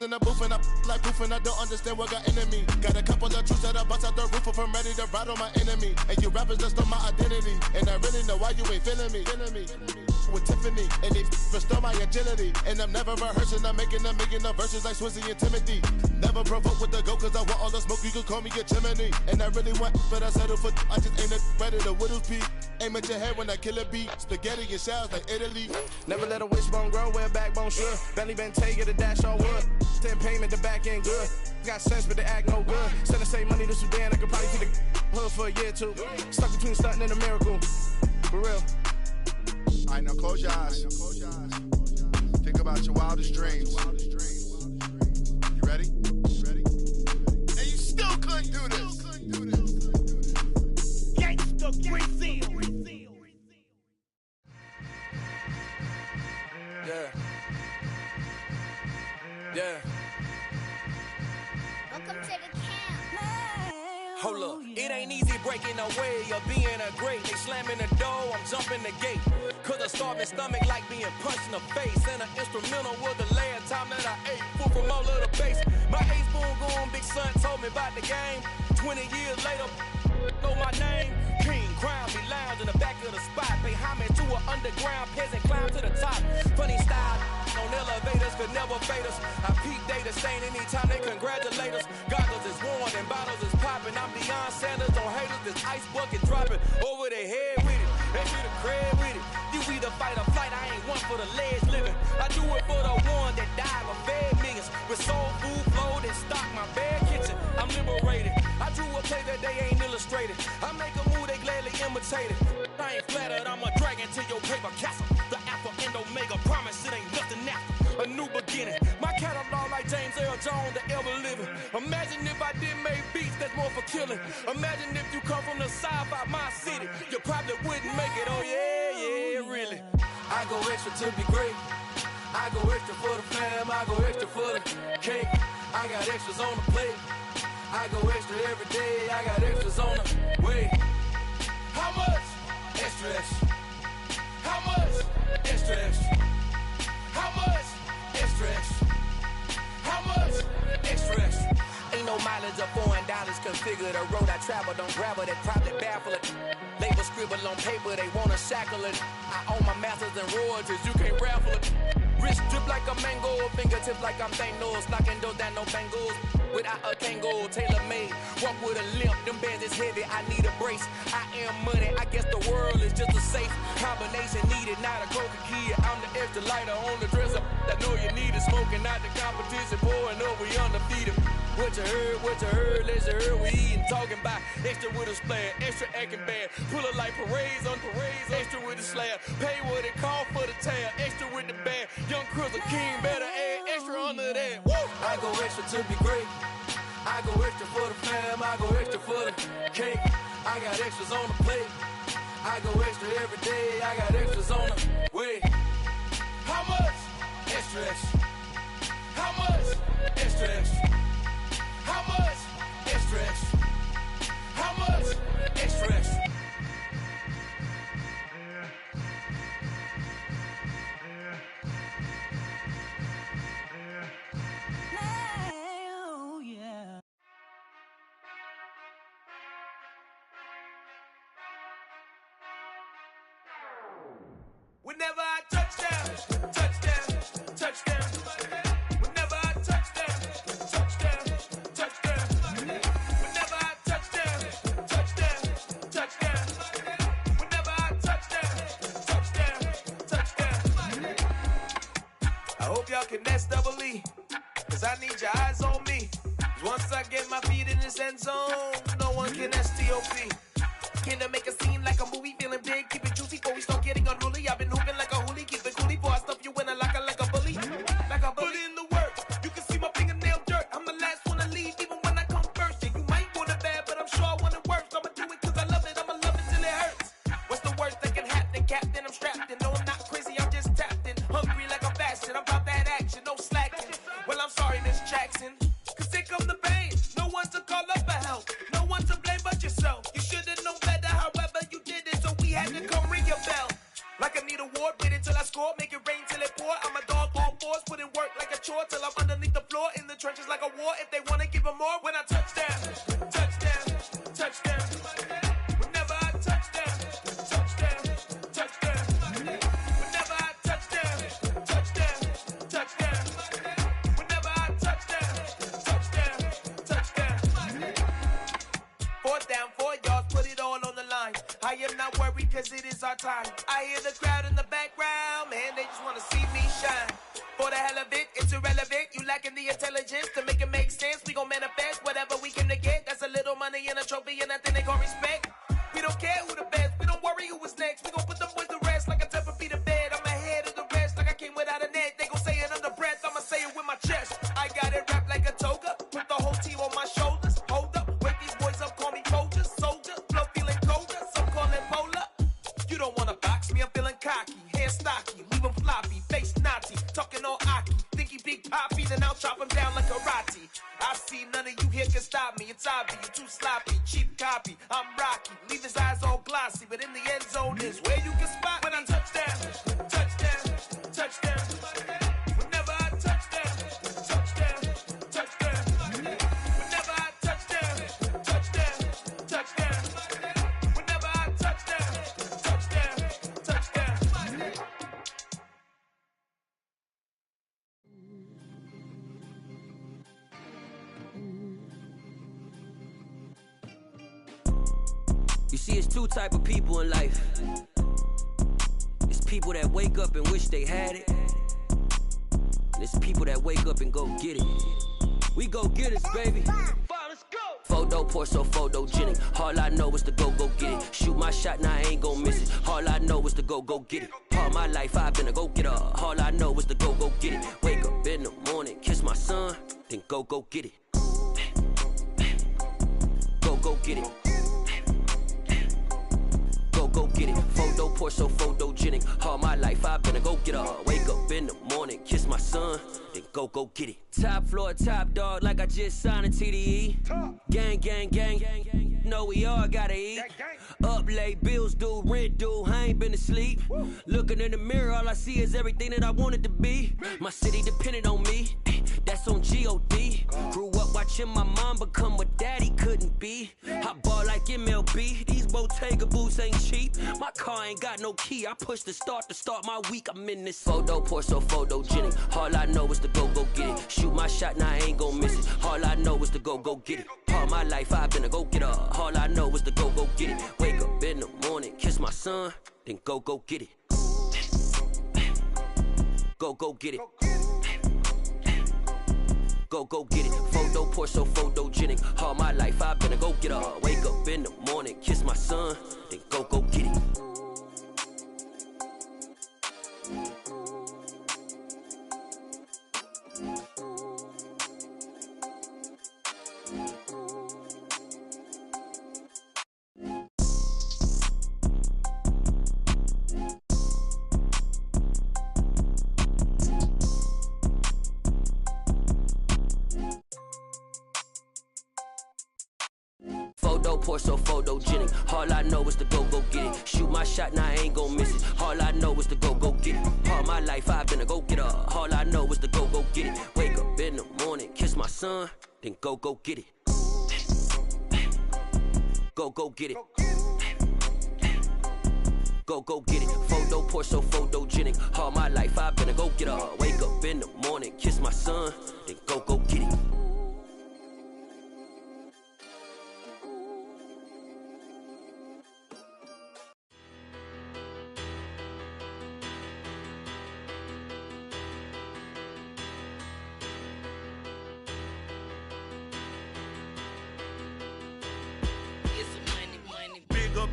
In the booth and I like proof and I don't understand what got into me. Got a couple of truths that I bust out the roof if I'm ready to ride on my enemy. And you rappers just stole my identity. And I really know why you ain't feeling me. With Tiffany, and they restore my agility. And I'm never rehearsing, I'm making a million of verses like Swizzy and Timothy. Never provoke with the go, cause I want all the smoke, you can call me a chimney. And I really want, but I settle for, I just ain't ready to whittles peak. Aim at your head when I kill a beat. Spaghetti and shells like Italy. Never let a wishbone grow where backbone should. Belly been taking the dash on wood. 10 payment, the back end good. Got sense, but they act no good. Send the same money to Sudan, I could probably take the hood for a year or two. Stuck between stunting and a miracle. For real. Alright, now close your eyes. Think about your wildest dreams. You ready? And you still couldn't do this. Gangsta Brazil. breaking away or being a great. They slamming the door, I'm jumping the gate. Cause a starving stomach like being punched in the face. And an instrumental was the last time that I ate. Food from all of the base. My ace boom goon, big son told me about the game. 20 years later, know my name. King, crown, me lounge in the back of the spot. Pay homage to an underground peasant, climb to the top. Funny style, on elevators could never fade us. I peep data stain anytime they congratulate us. Goggles is worn and bottles is popping. I'm Deion Sanders on haters, this ice bucket dropping over their head with it. They should have crib with it. You either fight or flight, I ain't one for the ledge living. I do it for the one that died or fed millions. With soul food flow that stock my bare kitchen. I'm liberated. I drew a play that they ain't illustrated. I make a move, they gladly imitate it. I ain't flattered, I'm a dragon to your paper castle. The Alpha and Omega promise it ain't nothing after. A new beginning. My catalog like James Earl Jones, the ever living. Imagine if I didn't make beats that's more for killing. Imagine if you come from the south out my city. You probably wouldn't make it, oh yeah, really. I go extra to be great. I go extra for the fam, I go extra for the cake. I got extras on the plate. I go extra every day, I got extras on the way. How much? Extra, extra. How much? Extra, extra. How much? Extra, extra. How much? Extra, extra. Ain't no mileage of $4 configure the road I travel. Don't gravel that probably baffle it. Label scribble on paper, they wanna shackle it. I own my masters and royalties, you can't raffle it. Wrist drip like a mango, fingertips like I'm Thanos. Knocking those down, no bangles. Without a Kango, tailor made. Walk with a limp, them bands is heavy, I need a brace. I am money, I guess the world is just a safe combination needed, not a coca key. I'm the extra lighter on the dresser. I know you need it, smoking out the competition, pouring up, we undefeated. What you heard, let's hear we eatin', talking about extra with a splash, extra acting bad. Pull it like parades on parades, extra with the slab. Pay what it cost for the tab, extra with the bag. Young Crizzle King better add extra under that. Woo! I go extra to be great. I go extra for the fam, I go extra for the cake. I got extras on the plate. I go extra every day, I got extras on the way. How much? Extra, extra. How much? Extra, extra. How much? Extra, extra. How much? Extra, extra. Oh, yeah. Whenever I touchdown, touchdown, touchdown. Whenever I touchdown, touchdown, touchdown. Whenever I touchdown, touchdown, touchdown. Whenever I touchdown, touchdown, touchdown. I hope y'all can nest double E, cause I need your eyes on me. Cause once I get my feet in this end zone, no one can STOP. Can to make a scene like a movie, feeling big, keep it juicy before we start getting unruly. I've been hooping like a hoolie, keep it coolie before I stuff you in a locker like a bully. Like a bully. Put in the work, you can see my fingernail dirt. I'm the last one to leave, even when I come first. Yeah, you might want it bad, but I'm sure I want it worse. I'ma do it cause I love it, I'ma love it till it hurts. What's the worst that can happen, Captain? I'm strapped in, no I'm not crazy, I'm just tapped in. Hungry like I'm fasting, I'm about that action, no slacking. Well, I'm sorry, Miss Jackson, cause here come the pain. No one to call up for help, no one to blame but yourself. You should've known better, however you did it, so we had to come ring your bell. Like I need a ward, wait until I score, make it rain till it pour. I'm a dog on fours, put in work like a chore till I'm underneath the floor, in the trenches like a war. If they wanna give them more, when I touchdown, touchdown, touchdown. Whenever I touchdown, touchdown, touchdown. Whenever I touchdown, touchdown, touchdown. Whenever I touchdown, touchdown, touchdown. Fourth down, 4 yards, put it all on the line. I am not worried cause it is our time. I hear the crowd in the background, man, they just wanna see me shine. For the hell of it, it's irrelevant. You lacking the intelligence to make it make sense. We gon' manifest whatever we came to get. That's a little money and a trophy and nothing they gon' respect. We don't care who the best, we don't worry who is next. We gon' put them boys to rest like a Tempur-Pedic to bed. I'm ahead of the rest like I came without a net. They gon' say it under breath, I'ma say it with my chest. I got it wrapped like a toga, put the whole team on my shoulders. Hold up, wake these boys up, call me Folger, soldier. Flow feeling colder, some call it polar. You don't wanna box me, I'm feeling cocky. Hair stocky, leave him floppy, face naughty. Talking all aki, think he big poppy, then I'll chop him down like karate. I see none of you here can stop me, it's obvious, you too sloppy, cheap copy. sloppy. I'm rocky, leave his eyes all glossy, but in the end zone is where you can spot when I touchdown, touchdown, touchdown. Whenever I touchdown, touchdown, touchdown. Whenever I touchdown, touchdown, touchdown. Whenever I touchdown, touchdown, touchdown. You see, it's two type of people in life. It's people that wake up and wish they had it. And it's people that wake up and go get it. We go get it, baby. Photo pour so photogenic. All I know is to go get it. Shoot my shot, now I ain't gon' miss it. All I know is to go get it. All my life I've been a go-getter. All I know is to go get it. Wake up in the morning, kiss my son, then go get it. Go get it. Go get it. Photo pour so photogenic. All my life I've been a go-getter. Wake up in the morning, kiss my son, then go get it. Top floor, top dog, like I just signed a TDE. Gang, gang, gang. Know we all gotta eat. Up late, bills due, rent due, I ain't been asleep. Looking in the mirror, all I see is everything that I wanted to be. My city depended on me, that's on G.O.D. Grew up watching my mom become what daddy couldn't be. I ball like MLB, these Bottega boots ain't cheap. My car ain't got no key, I push the start to start my week. I'm in this photo pour so photogenic. All I know is to go get it. Shoot my shot, now I ain't gon' miss it. All I know is to go get it. All my life I've been a go-getter. All I know is to go get it. Wake up in the morning, kiss my son, then go get it. Go get it. Go get it. Photo pour so photogenic. All my life I've been a go-getter. Wake up in the morning, kiss my son, then go get it. Pour so photogenic. All I know is to go get it. Shoot my shot, now I ain't gon' miss it. All I know is to go get it. All my life I've been a go-getter. All I know is to go get it. Wake up in the morning, kiss my son, then go get it. Go get it. Go get it. Photo pour so photogenic. All my life I've been a go-getter. Wake up in the morning, kiss my son, then go get it.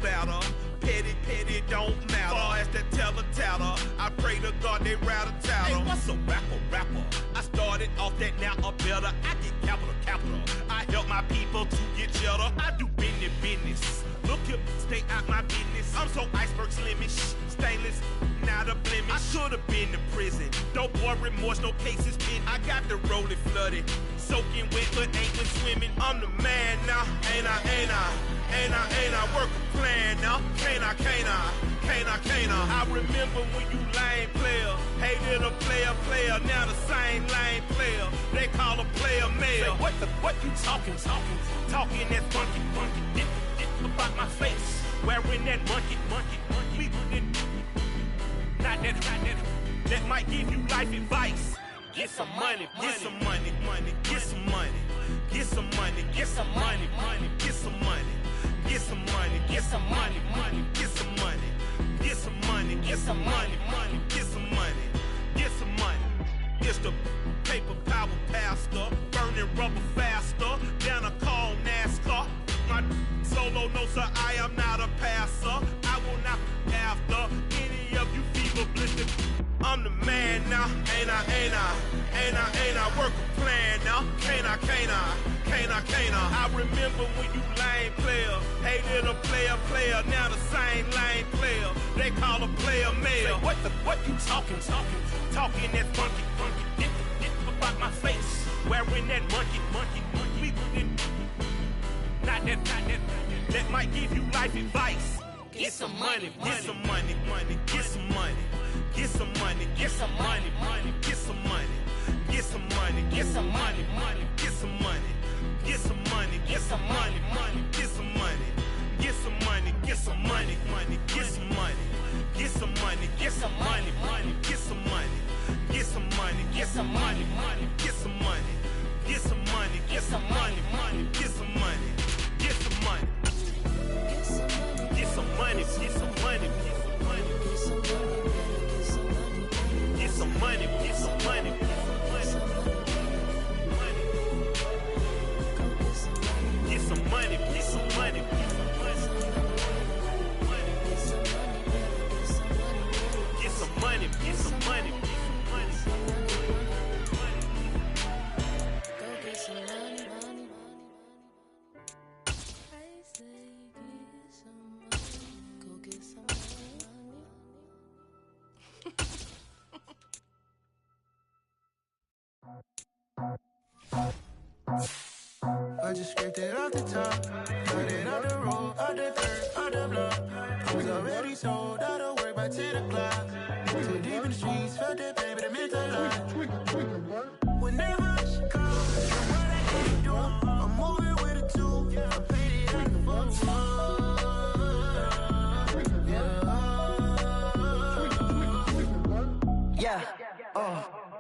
Better. Petty don't matter. Far as that teller, I pray to God they rattle tattle. Hey, what's a rapper? I started off that, now I'm better. I get capital. I help my people to get cheddar. I do business. Look here, stay out my business. I'm so iceberg slimish, stainless, not a blemish. I should've been to prison. No boy remorse, no cases pinned. I got the rolling flooded, soaking wet, but ain't been swimming. I'm the man now, ain't I? Work a plan now, can't I? I remember when you lame player, hated a player, now the same lame player. They call a player mayor. What you talking that funky. Get about my face, wearing that monkey. We not that might give you life advice. Get some money. It's the paper power pastor, burning rubber faster than a cold NASCAR. My solo, no sir, I am not a passer. I will not after any of you fever blistered. I'm the man now, ain't I? Work a plan now, can't I? I remember when you lame player, hated a player, now the same lame player. They call a player mayor. What you talking that funky. Get about my face, wearing that monkey. We not that. that might give you life advice. Get some money, get some money, money, get some money. Get some money, get some money, money, get some money. Get some money, get some money, money, get some money. Get some money, get some money, money, get some money. Get some money, get some money, money, get some money. Get some money, get some money, money, get some money. Get some money, get some money, money, get some money. Get some money, get some money, money, get some money. Get some money. Get some money, get some money, get some money. Get some money, get some money. Get some money, get some money. Get some money, get some money. I just scraped it off the top, cut it out the road, out the dirt, out the block. I was already sold out of work by 10 o'clock. Too deep in the streets, felt that baby, the mental lie. Whenever she calls, what I can do, I'm moving with a two. I paid it out the phone. Yeah,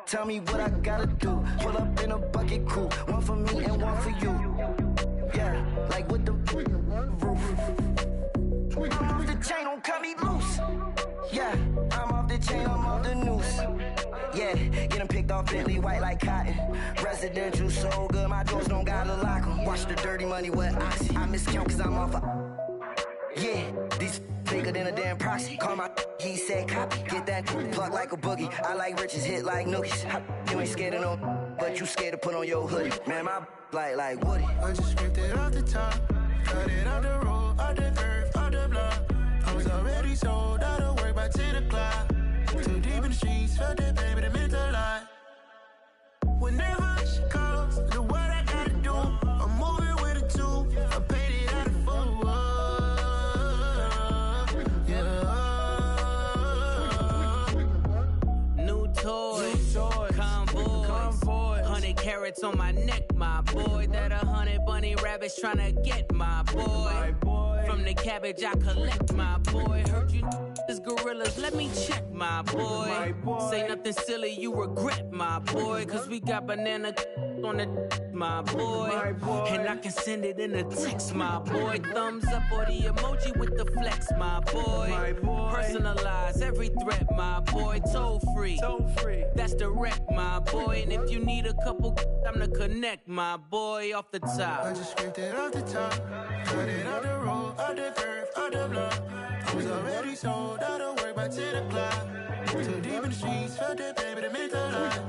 tell me what I gotta do. Pull up in a bucket crew, one for me and one for you. Yeah, like with the roof. I'm off the chain, don't cut me loose. Yeah, I'm off the chain, I'm off the noose. Yeah, get them picked off Bentley, white like cotton. Residential so good, my doors don't gotta lock them. Watch the dirty money with oxy. I miscount cause I'm off a... Yeah, these bigger than a damn proxy. Call my he said copy. Get that plug like a boogie. I like riches, hit like nookies. You ain't scared of no, but you scared to put on your hoodie. Man, my like Woody. I just scraped it off the top, cut it out the road, out the curve, out the block. I was already sold out of work by 10 o'clock. Too deep in the streets, felt that baby, the mental lie. Whenever she calls, do what I gotta do. I'm moving with a two. I paid it out of phone. New toys, convoy, 100 carats on my neck, my boy. That 100 bunny rabbits tryna get my boy. From the cabbage I collect, my boy. Heard you is gorillas, let me check, my boy. Say nothing silly, you regret, my boy. Cause we got banana on the my boy. And I can send it in a text, my boy. Thumbs up or the emoji with the flex, my boy. Personalize every threat, my boy. Toll free, that's direct, my boy. And if you need a couple, I'm to connect, my boy, off the top. I just scraped it off the top, cut it out the road, out the curve, out the block. I was already sold out of work by 10 o'clock. Too deep in the streets, felt that baby, the mental lie.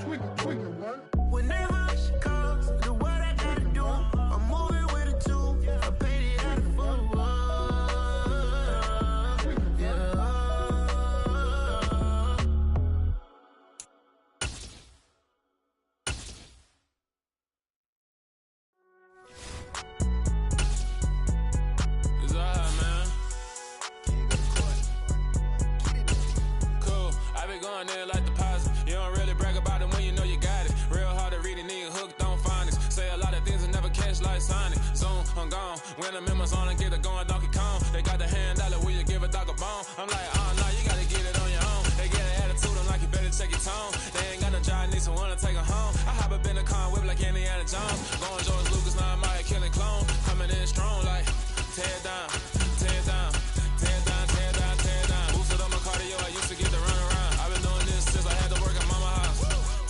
Whenever she calls, do what I gotta do. I'm moving with a two. I paid it out of phone. Going there like deposit. You don't really brag about it when you know you got it. Real hard to read a nigga hooked on phonics. Say a lot of things and never catch like Sonic. Zoom, I'm gone. When the members on and get it going Donkey Kong. They got the hand dollar, will you give a dog a bone? I'm like, oh no, you gotta get it on your own. They get an attitude, I'm like, you better check your tone. They ain't got no job, need someone to take her home. I hop up in the car and whip like Indiana Jones. Going George Lucas, now I'm out here killing clone. Coming in strong like, tear down, tear down, tear down, tear down, tear down. Boosted up my cardio, I used to get the run around. Since I had to work at mama house.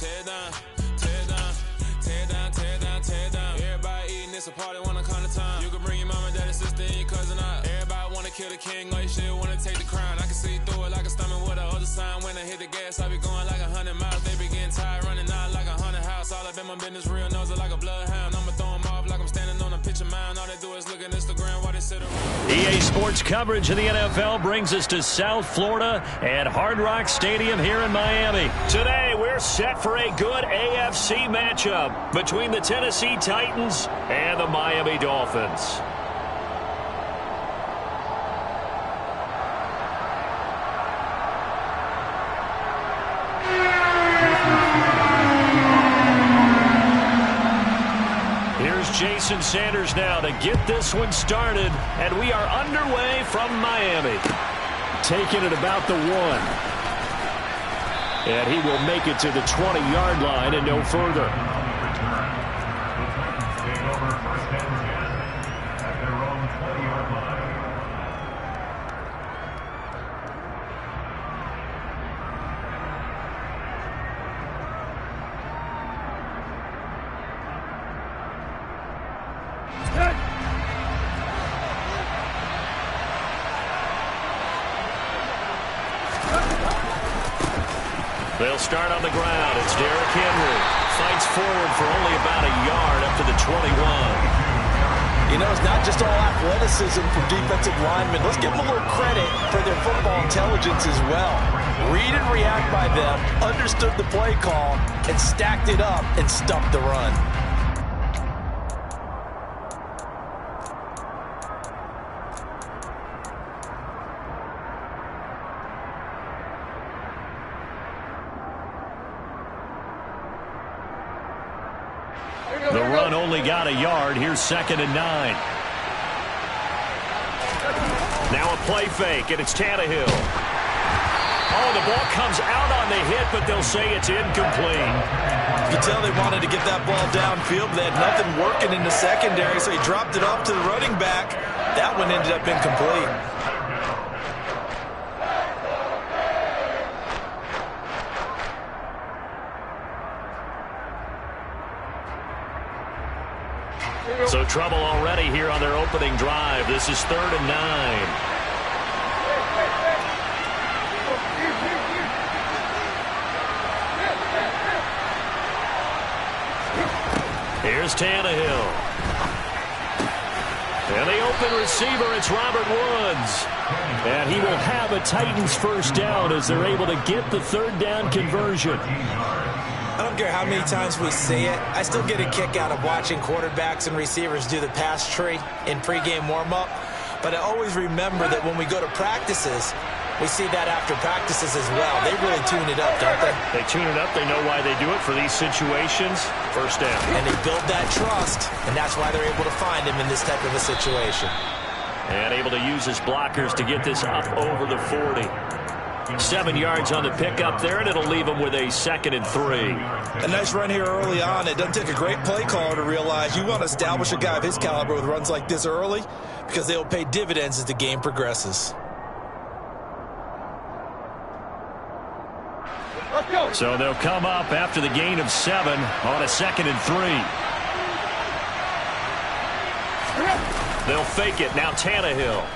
Tear down, tear down, tear down, tear down, tear down. Everybody eating, it's a party, wanna come to time. You can bring your mama, daddy, sister, and your cousin out. Everybody wanna kill the king, or you shit wanna take the crown. I can see through it like a stomach with a other sign. When I hit the gas, I be going like 100 miles. They be getting tired, running out like 100 house. All up in my business, real nose it like a bloodhound. I'ma throw them off like I'm standing on a picture mound. All they do is look at Instagram while they sit around. EA Sports coverage of the NFL brings us to South Florida at Hard Rock Stadium here in Miami. Today, we're set for a good AFC matchup between the Tennessee Titans and the Miami Dolphins. Jason Sanders now to get this one started, and we are underway from Miami. Taking it about the 1. And he will make it to the 20-yard line and no further. They'll start on the ground. It's Derrick Henry. Fights forward for only about a yard up to the 21. You know, it's not just all athleticism from defensive linemen. Let's give them a little credit for their football intelligence as well. Read and react by them, understood the play call, and stacked it up and stuffed the run. The run only got a yard. Here's 2nd and 9. Now a play fake, and it's Tannehill. Oh, the ball comes out on the hit, but they'll say it's incomplete. You can tell they wanted to get that ball downfield. They had nothing working in the secondary, so he dropped it off to the running back. That one ended up incomplete. So trouble already here on their opening drive. This is 3rd and 9. Here's Tannehill. And the open receiver, it's Robert Woods. And he will have a Titans first down as they're able to get the 3rd down conversion. I don't care how many times we see it. I still get a kick out of watching quarterbacks and receivers do the pass tree in pregame warm-up. But I always remember that when we go to practices, we see that after practices as well. They really tune it up, don't they? They tune it up. They know why they do it for these situations. First down. And they build that trust, and that's why they're able to find him in this type of a situation. And able to use his blockers to get this up over the 40. 7 yards on the pickup there, and it'll leave them with a 2nd and 3. A nice run here early on. It doesn't take a great play caller to realize you want to establish a guy of his caliber with runs like this early because they'll pay dividends as the game progresses. So they'll come up after the gain of 7 on a 2nd and 3. They'll fake it. Now Tannehill.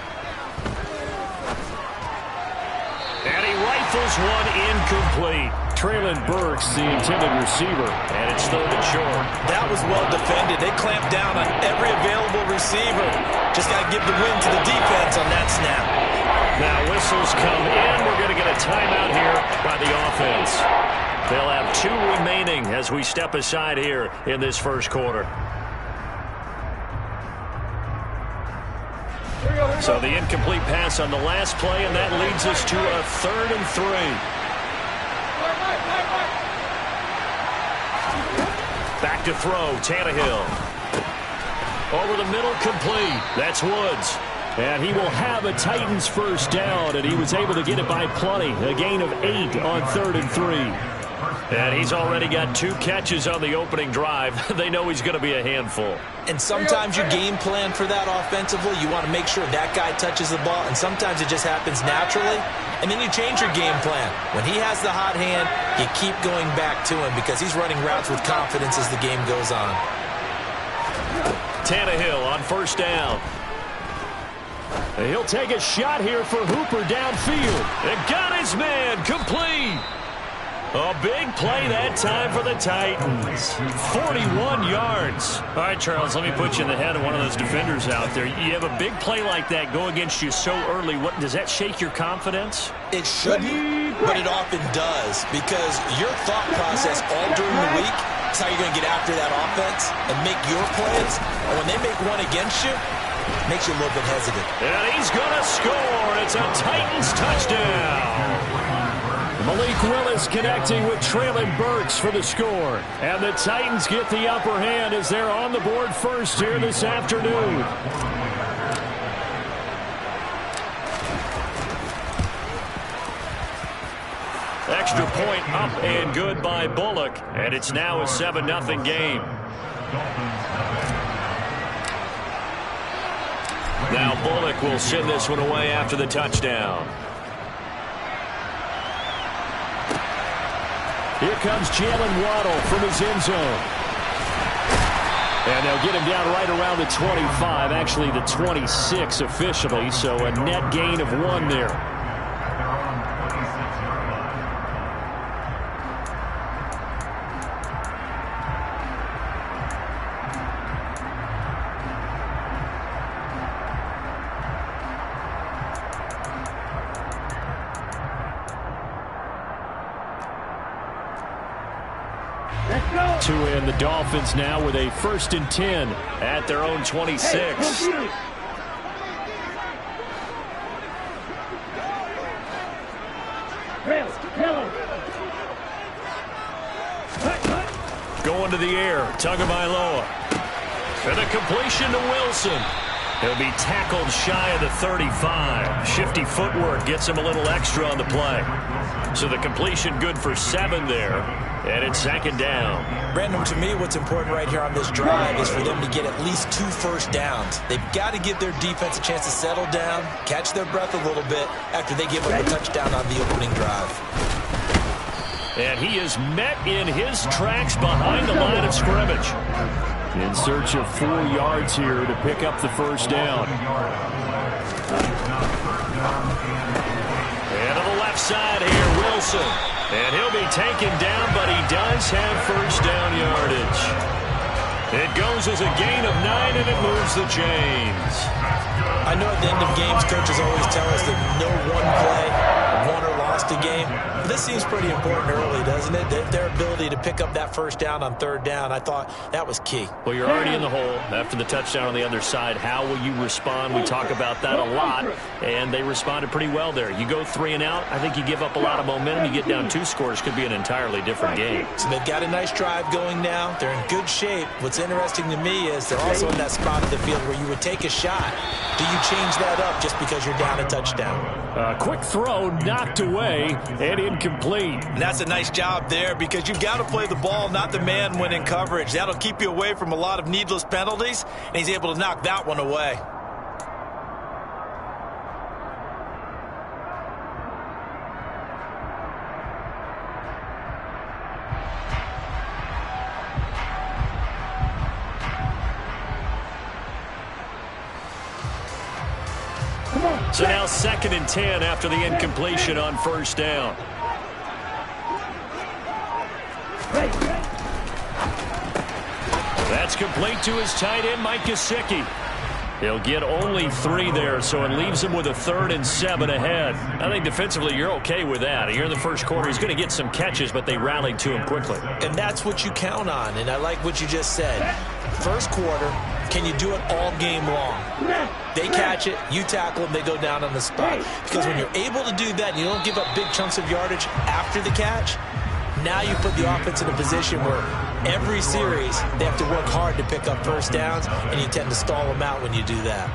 And he rifles one incomplete. Traylon Burks, the intended receiver. And it's 3rd and short. That was well defended. They clamped down on every available receiver. Just got to give the win to the defense on that snap. Now whistles come in. We're going to get a timeout here by the offense. They'll have 2 remaining as we step aside here in this first quarter. So the incomplete pass on the last play, and that leads us to a 3rd and 3. Back to throw, Tannehill. Over the middle, complete. That's Woods. And he will have a Titans first down, and he was able to get it by plenty. A gain of 8 on 3rd and 3. And he's already got 2 catches on the opening drive. They know he's going to be a handful. And sometimes you game plan for that offensively. You want to make sure that guy touches the ball, and sometimes it just happens naturally. And then you change your game plan. When he has the hot hand, you keep going back to him because he's running routes with confidence as the game goes on. Tannehill on first down. He'll take a shot here for Hooper downfield. And got his man, complete. A big play that time for the Titans. 41 yards. All right, Charles, let me put you in the head of one of those defenders out there. You have a big play like that go against you so early. What does that shake your confidence? It shouldn't, but it often does because your thought process all during the week is how you're going to get after that offense and make your plays. And when they make one against you, it makes you a little bit hesitant. And he's going to score. It's a Titans touchdown. Malik Malik Willis connecting with Traylon Burks for the score. And the Titans get the upper hand as they're on the board first here this afternoon. Extra point up and good by Bullock. And it's now a 7-0 game. Now Bullock will send this one away after the touchdown. Here comes Jalen Waddle from his end zone. And they'll get him down right around the 25, actually the 26 officially, so a net gain of 1 there. And the Dolphins now with a 1st and 10 at their own 26. Going to the air, Tagovailoa. And a completion to Wilson. He'll be tackled shy of the 35. Shifty footwork gets him a little extra on the play. So the completion good for 7 there. And it's 2nd down. Brandon, to me, what's important right here on this drive is for them to get at least 2 first downs. They've got to give their defense a chance to settle down, catch their breath a little bit after they give up a touchdown on the opening drive. And he is met in his tracks behind the line of scrimmage. In search of 4 yards here to pick up the 1st down. And to the left side here, Wilson. And he'll be taken down, but he does have 1st down yardage. It goes as a gain of 9, and it moves the chains. I know at the end of games, coaches always tell us that no one play won or lost a game. But this seems pretty important early, doesn't it? Their ability to pick up that 1st down on 3rd down, I thought that was key. Well, you're already in the hole after the touchdown on the other side. How will you respond? We talk about that a lot, and they responded pretty well there. You go 3 and out, I think you give up a lot of momentum. You get down 2 scores, could be an entirely different game. So they've got a nice drive going now. They're in good shape. What's interesting to me is they're also in that spot of the field where you would take a shot. Do you change that up just because you're down a touchdown? Quick throw knocked away and incomplete. And that's a nice job there because you've got to play the ball, not the man when in coverage. That'll keep you away from a lot of needless penalties, and he's able to knock that one away. So now 2nd and 10 after the incompletion on 1st down. That's complete to his tight end, Mike Gesicki. He'll get only 3 there, so it leaves him with a 3rd and 7 ahead. I think defensively you're okay with that. Here in the first quarter, he's going to get some catches, but they rallied to him quickly. And that's what you count on, and I like what you just said. First quarter, can you do it all game long? They catch it, you tackle them, they go down on the spot. Because when you're able to do that and you don't give up big chunks of yardage after the catch, now you put the offense in a position where every series they have to work hard to pick up 1st downs, and you tend to stall them out when you do that.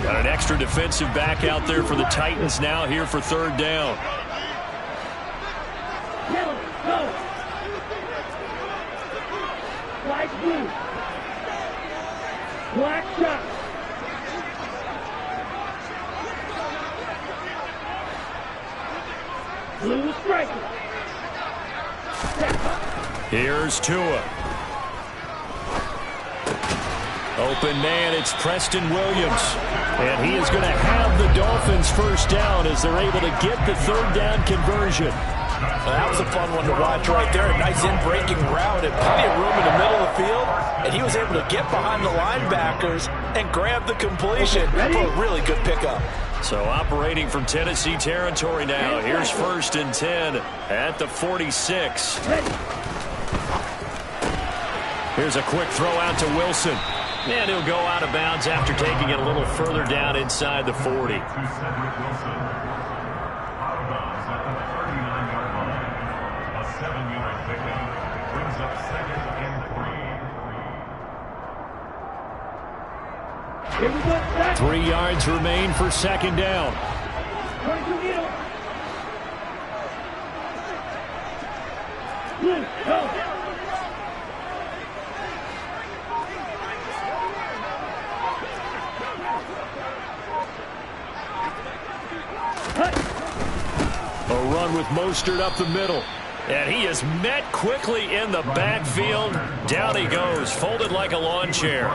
Got an extra defensive back out there for the Titans now here for 3rd down. Black blue. Black shot. Blue striker. Here's Tua. Open man, it's Preston Williams. And he is going to have the Dolphins 1st down as they're able to get the 3rd down conversion. Well, that was a fun one to watch right there. A nice in-breaking route and plenty of room in the middle of the field. And he was able to get behind the linebackers and grab the completion for a really good pickup. So operating from Tennessee territory now. Here's 1st and 10 at the 46. Here's a quick throw out to Wilson. And he'll go out of bounds after taking it a little further down inside the 40. Cedric Wilson. Out of bounds at the 39-yard line. A 7-yard pickup brings up 2nd and 3. 3 yards remain for 2nd down. A run with Mostert up the middle. And he is met quickly in the backfield. Down he goes, folded like a lawn chair.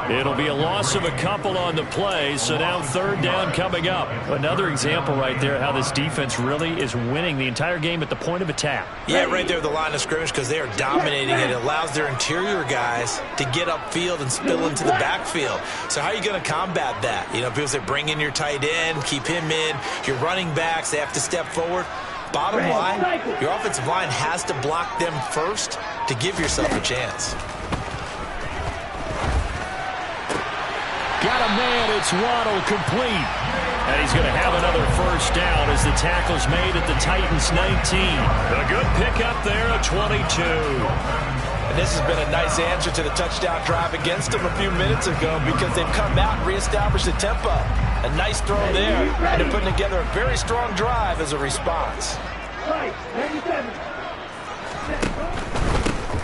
It'll be a loss of a couple on the play, so now 3rd down coming up. Another example right there how this defense really is winning the entire game at the point of attack. Yeah, right there at the line of scrimmage because they are dominating it. It allows their interior guys to get upfield and spill into the backfield. So how are you going to combat that? You know, people say bring in your tight end, keep him in. Your running backs, they have to step forward. Bottom line, your offensive line has to block them first to give yourself a chance. Got a man, it's Waddle, complete. And he's going to have another 1st down as the tackle's made at the Titans 19. A good pickup there at 22. And this has been a nice answer to the touchdown drive against them a few minutes ago because they've come out and reestablished the tempo. A nice throw there, and they're putting together a very strong drive as a response.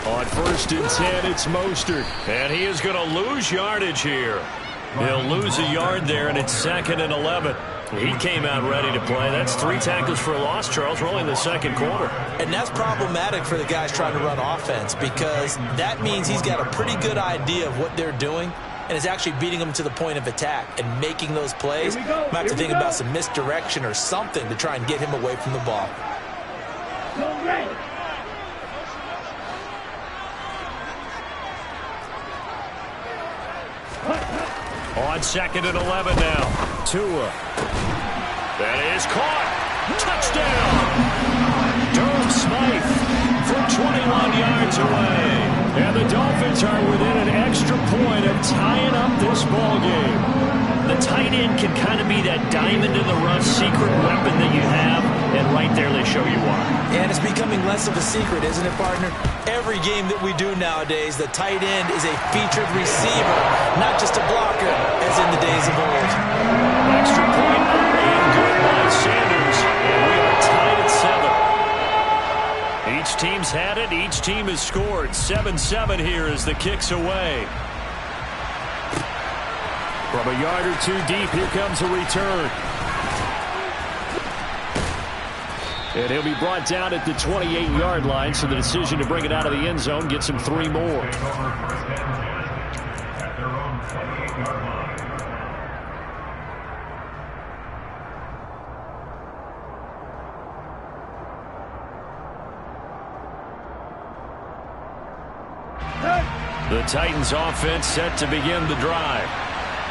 On 1st and 10, it's Mostert. And he is going to lose yardage here. He'll lose a yard there, and it's 2nd and 11. He came out ready to play. That's 3 tackles for a loss, Charles, rolling in the 2nd quarter. And that's problematic for the guys trying to run offense because that means he's got a pretty good idea of what they're doing and is actually beating them to the point of attack and making those plays. Might have to think about some misdirection or something to try and get him away from the ball. On 2nd and 11 now. Tua. That is caught. Touchdown. Durham Smythe from 21 yards away. And the Dolphins are within an extra point of tying up this ball game. The tight end can kind of be that diamond in the rough secret weapon that you have, and right there they show you why. And it's becoming less of a secret, isn't it, partner? Every game that we do nowadays, the tight end is a featured receiver, not just a blocker, as in the days of old. Extra point and good by Sanders, and we are tied at 7. Each team's had it. Each team has scored. 7-7 here as the kick's away. From a yard or 2 deep, here comes a return. And he'll be brought down at the 28-yard line, so the decision to bring it out of the end zone gets him 3 more. The Titans offense set to begin the drive.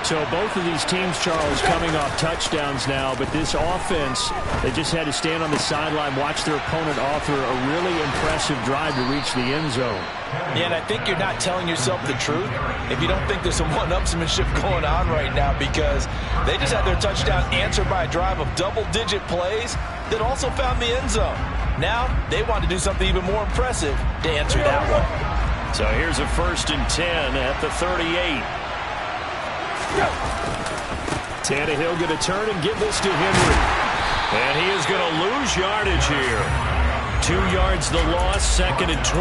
So both of these teams, Charles, coming off touchdowns now, but this offense, they just had to stand on the sideline, watch their opponent offer a really impressive drive to reach the end zone. Yeah, and I think you're not telling yourself the truth if you don't think there's some one-upsmanship going on right now because they just had their touchdown answered by a drive of double-digit plays that also found the end zone. Now they want to do something even more impressive to answer that one. So here's a 1st and 10 at the 38. Tannehill going to turn and give this to Henry. And he is going to lose yardage here. 2 yards the loss, 2nd and 12.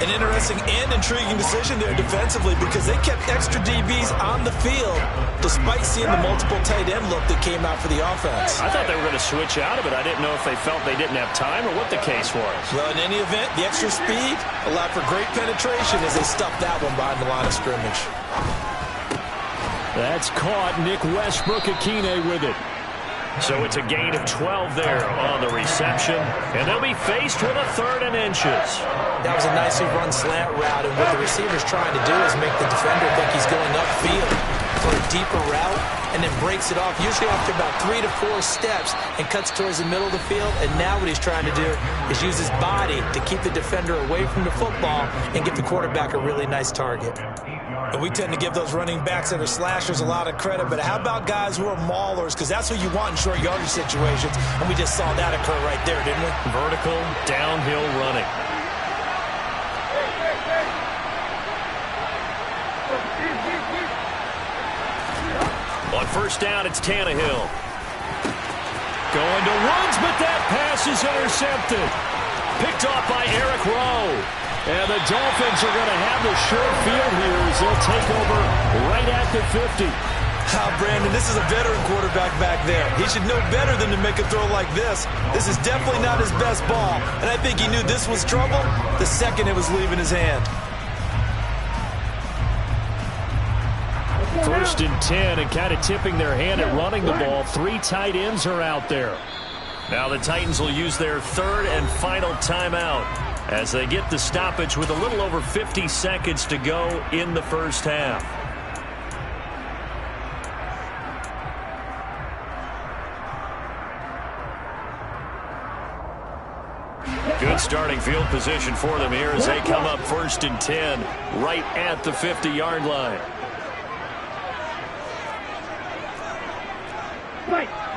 An interesting and intriguing decision there defensively because they kept extra DBs on the field despite seeing the multiple tight end look that came out for the offense. I thought they were going to switch out of it. I didn't know if they felt they didn't have time or what the case was. Well, in any event, the extra speed allowed for great penetration as they stuffed that one behind the line of scrimmage. That's caught. Nick Westbrook-Akine with it. So it's a gain of 12 there on the reception, and they'll be faced with a 3rd and inches. That was a nicely run slant route, and what the receiver's trying to do is make the defender think he's going upfield for a deeper route, and then breaks it off, usually after about 3 to 4 steps, and cuts towards the middle of the field. And now what he's trying to do is use his body to keep the defender away from the football and give the quarterback a really nice target. And we tend to give those running backs that are slashers a lot of credit, but how about guys who are maulers? Because that's what you want in short yardage situations, and we just saw that occur right there, didn't we? Vertical, downhill running. On first down, it's Tannehill. Going to Woods, but that pass is intercepted. Picked off by Eric Rowe. And the Dolphins are going to have the short field here as they'll take over right at the 50. Brandon, this is a veteran quarterback back there. He should know better than to make a throw like this. This is definitely not his best ball, and I think he knew this was trouble the second it was leaving his hand. First and 10, and kind of tipping their hand at running the ball. 3 tight ends are out there. Now the Titans will use their third and final timeout as they get the stoppage with a little over 50 seconds to go in the first half. Good starting field position for them here as they come up first and 10 right at the 50-yard line.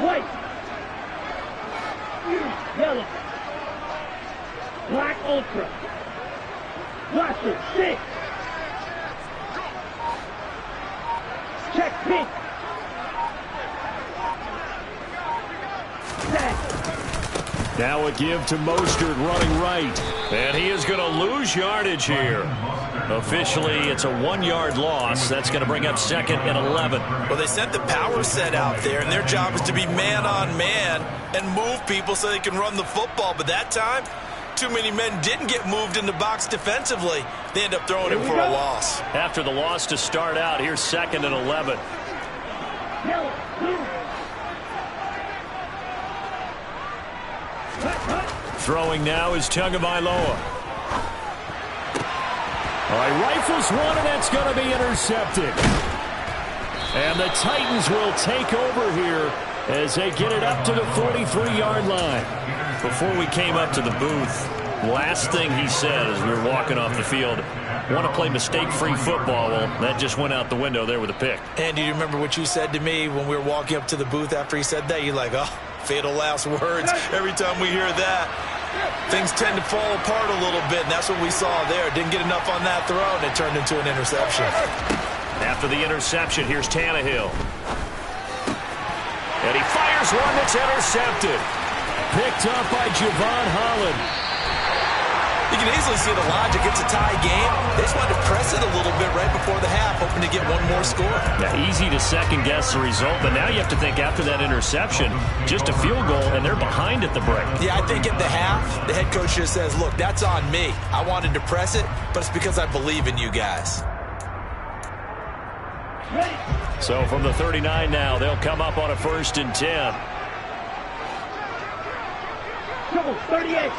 White. Yellow. Black Ultra. Watcher, 6. Check pink. Now a give to Mostert running right. And he is going to lose yardage here. Officially, it's a 1-yard loss. That's going to bring up 2nd and 11. Well, they sent the power set out there, and their job is to be man-on-man and move people so they can run the football. But that time, too many men didn't get moved in the box defensively. They end up throwing him for a loss. After the loss to start out, here's 2nd and 11. Throwing now is Tagovailoa. All right, rifles one, and that's going to be intercepted. And the Titans will take over here as they get it up to the 43-yard line. Before we came up to the booth, last thing he said as we were walking off the field, want to play mistake-free football. Well, that just went out the window there with a pick. And do you remember what you said to me when we were walking up to the booth after he said that? You're like, oh, fatal last words. Every time we hear that, things tend to fall apart a little bit, and that's what we saw there. Didn't get enough on that throw, and it turned into an interception. After the interception, here's Tannehill. And he fires one that's intercepted. Picked up by Javon Holland. You can easily see the logic. It's a tie game. They just wanted to press it a little bit right before the half, hoping to get one more score. Yeah, easy to second-guess the result, but now you have to think after that interception, just a field goal, and they're behind at the break. Yeah, I think at the half, the head coach just says, look, that's on me. I wanted to press it, but it's because I believe in you guys. So from the 39 now, they'll come up on a 1st and 10. Go, 38.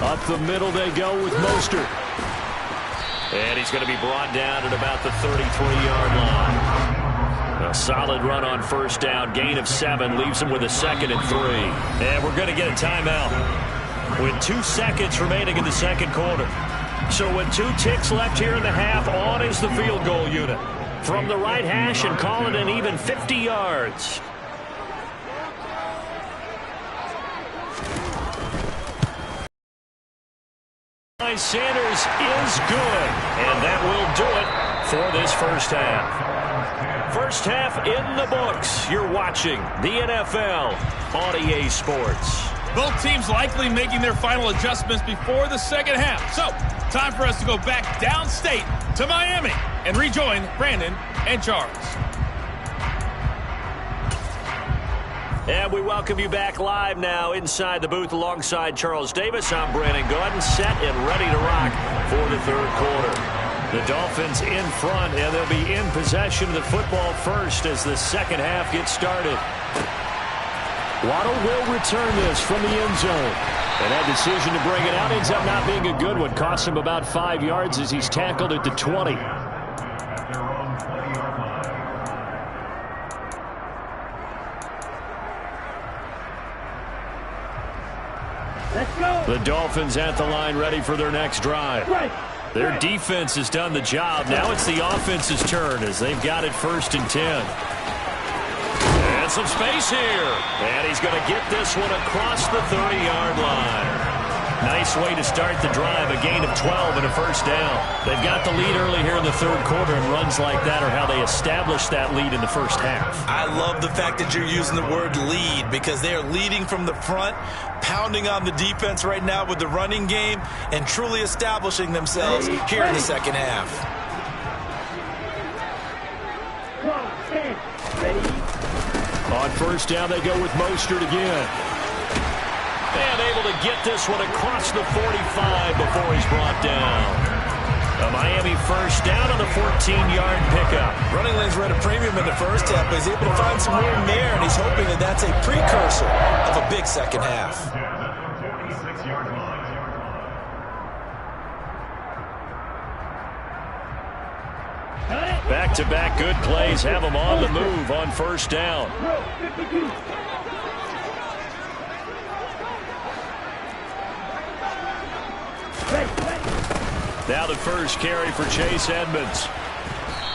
Up the middle they go with Mostert. And he's going to be brought down at about the 33-yard line. A solid run on first down. Gain of 7 leaves him with a 2nd and 3. And we're going to get a timeout with 2 seconds remaining in the second quarter. So with 2 ticks left here in the half, on is the field goal unit. From the right hash and call it an even 50 yards. Sanders is good, and that will do it for this first half. First half in the books. You're watching the NFL on EA Sports. Both teams likely making their final adjustments before the second half. So, time for us to go back downstate to Miami and rejoin Brandon and Charles. And we welcome you back live now inside the booth alongside Charles Davis. I'm Brandon Gaudin, set and ready to rock for the third quarter. The Dolphins in front, and they'll be in possession of the football first as the second half gets started. Waddle will return this from the end zone. And that decision to bring it out ends up not being a good one. Costs him about 5 yards as he's tackled at the 20. Let's go. The Dolphins at the line ready for their next drive. Their defense has done the job. Now it's the offense's turn as they've got it 1st and 10. And some space here. And he's going to get this one across the 30-yard line. Nice way to start the drive, a gain of 12 and a 1st down. They've got the lead early here in the 3rd quarter, and runs like that are how they establish that lead in the 1st half. I love the fact that you're using the word lead because they are leading from the front, pounding on the defense right now with the running game, and truly establishing themselves here in the 2nd half. On 1st down, they go with Mostert again. And able to get this one across the 45 before he's brought down. A Miami 1st down on the 14-yard pickup. Running lanes were at a premium in the 1st half, but he's able to find some room there, and he's hoping that that's a precursor of a big 2nd half. Back-to-back good plays have them on the move on 1st down. Now the 1st carry for Chase Edmonds.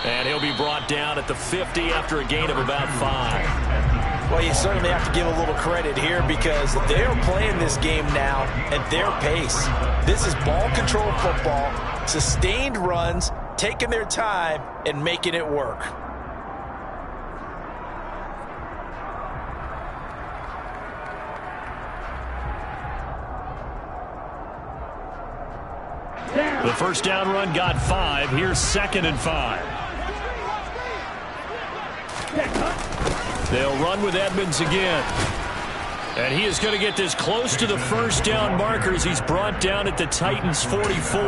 And he'll be brought down at the 50 after a gain of about 5. Well, you certainly have to give a little credit here because they're playing this game now at their pace. This is ball control football, sustained runs, taking their time and making it work. The 1st down run got 5. Here's 2nd and 5. They'll run with Edmonds again. And he is going to get this close to the 1st down markers. He's brought down at the Titans' 44.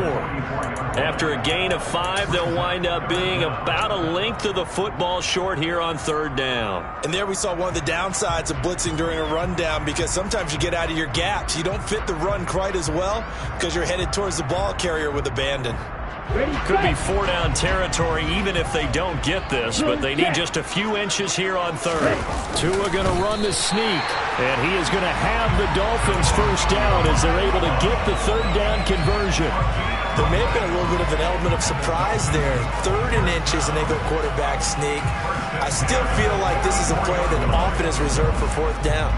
After a gain of 5, they'll wind up being about a length of the football short here on 3rd down. And there we saw one of the downsides of blitzing during a rundown because sometimes you get out of your gaps. You don't fit the run quite as well because you're headed towards the ball carrier with abandon. Could be 4-down territory even if they don't get this, but they need just a few inches here on 3rd. Tua going to run the sneak, and he is going to have the Dolphins 1st down as they're able to get the 3rd down conversion. There may have been a little bit of an element of surprise there. 3rd and inches, and they go quarterback sneak. I still feel like this is a play that often is reserved for 4th down.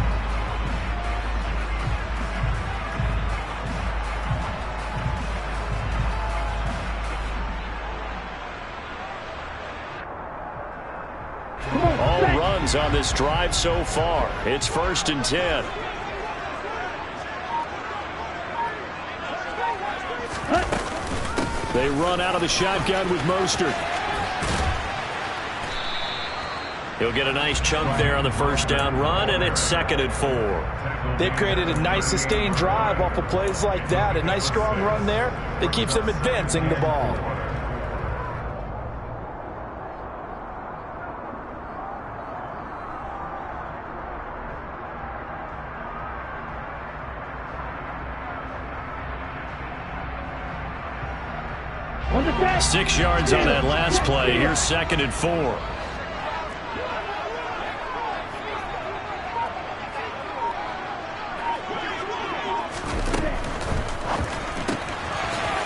All runs on this drive so far. It's 1st and 10. They run out of the shotgun with Mostert. He'll get a nice chunk there on the 1st down run, and it's 2nd and 4. They've created a nice sustained drive off of plays like that. A nice strong run there that keeps them advancing the ball. On the back. 6 yards on that last play. Here's 2nd and 4.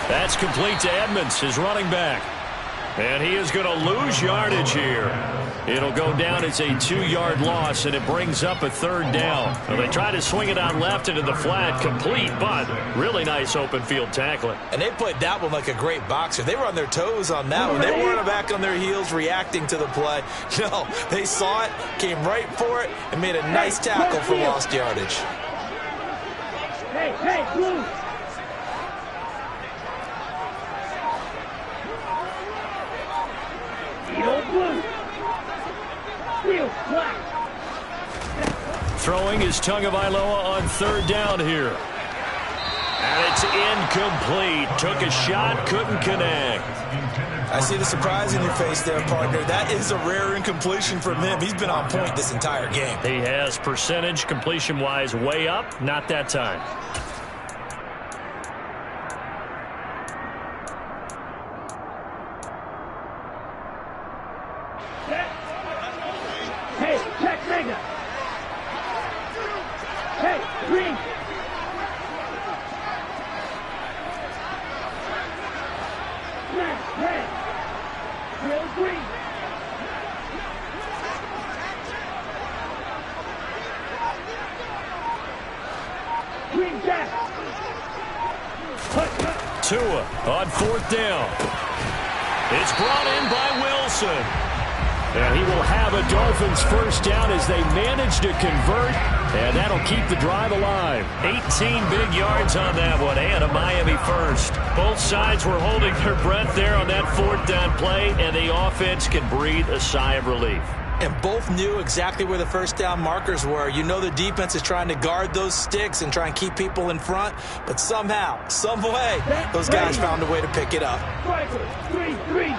That's complete to Edmonds, his running back. And he is going to lose yardage here. It'll go down as a 2-yard loss, and it brings up a 3rd down. Well, they try to swing it out left into the flat, complete, but really nice open field tackling. And they played that one like a great boxer. They were on their toes on that one. They weren't back on their heels reacting to the play. No, they saw it, came right for it, and made a nice tackle for lost yardage. Hey, Blue. Throwing is Tagovailoa on 3rd down here. And it's incomplete. Took a shot, couldn't connect. I see the surprise in your face there, partner. That is a rare incompletion from him. He's been on point this entire game. He has percentage completion-wise way up. Not that time. Tua on 4th down. It's brought in by Wilson. And he will have a Dolphins first down as they manage to convert, and that'll keep the drive alive. 18 big yards on that one, and a Miami first. Both sides were holding their breath there on that 4th down play, and the offense can breathe a sigh of relief. And both knew exactly where the first down markers were. You know the defense is trying to guard those sticks and try and keep people in front, but somehow, some way, those guys found a way to pick it up. 3-3.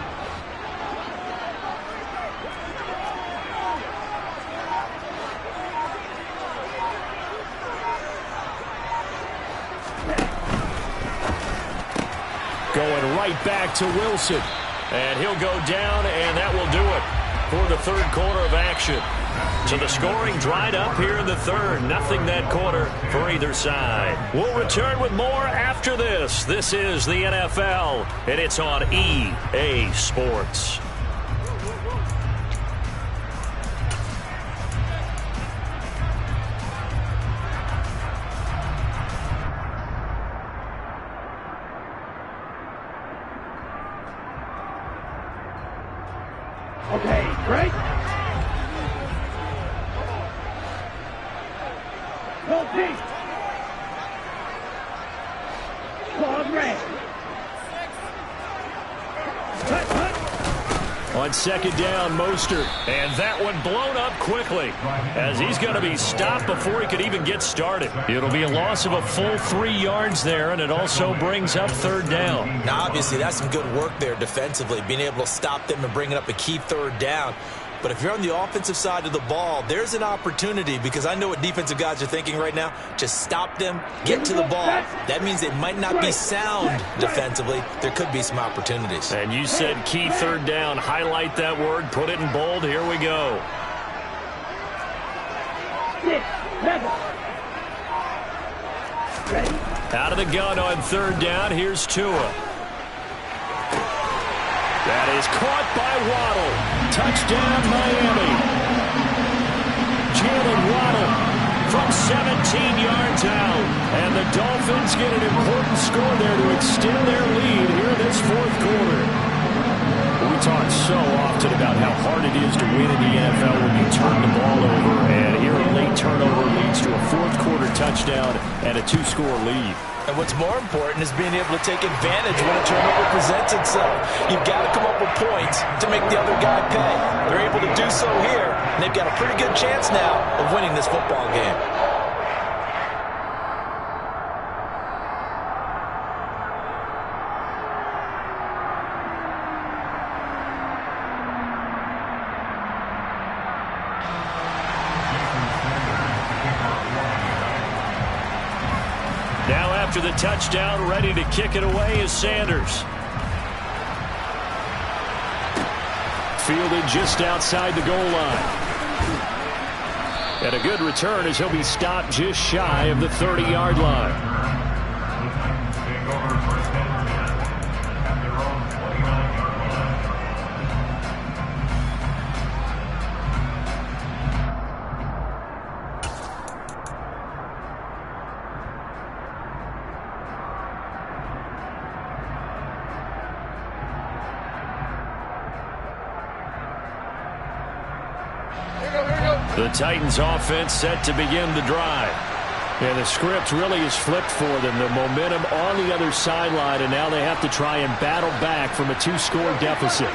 Going right back to Wilson. And he'll go down, and that will do it for the 3rd quarter of action. So the scoring dried up here in the 3rd. Nothing that quarter for either side. We'll return with more after this. This is the NFL, and it's on EA Sports. Okay, break. Go deep. Squad red. On 2nd down, Mostert. And that one blown up quickly as he's going to be stopped before he could even get started. It'll be a loss of a full 3 yards there, and it also brings up 3rd down. Now, obviously, that's some good work there defensively, being able to stop them and bringing up a key 3rd down. But if you're on the offensive side of the ball, there's an opportunity, because I know what defensive guys are thinking right now. Just stop them, get to the ball. That means it might not be sound defensively. There could be some opportunities. And you said key 3rd down. Highlight that word. Put it in bold. Here we go. 6, 7. Out of the gun on 3rd down. Here's Tua. That is caught by Waddle. Touchdown, Miami. Jalen Waddle from 17 yards out. And the Dolphins get an important score there to extend their lead here in this 4th quarter. We talk so often about how hard it is to win in the NFL when you turn the ball over. And here a late turnover leads to a 4th quarter touchdown and a 2-score lead. And what's more important is being able to take advantage when a turnover presents itself. You've got to come up with points to make the other guy pay. They're able to do so here, and they've got a pretty good chance now of winning this football game. Now after the touchdown, ready to kick it away is Sanders. Fielded just outside the goal line. And a good return as he'll be stopped just shy of the 30-yard line. The Titans offense set to begin the drive. And the script really is flipped for them. The momentum on the other sideline, and now they have to try and battle back from a 2-score deficit.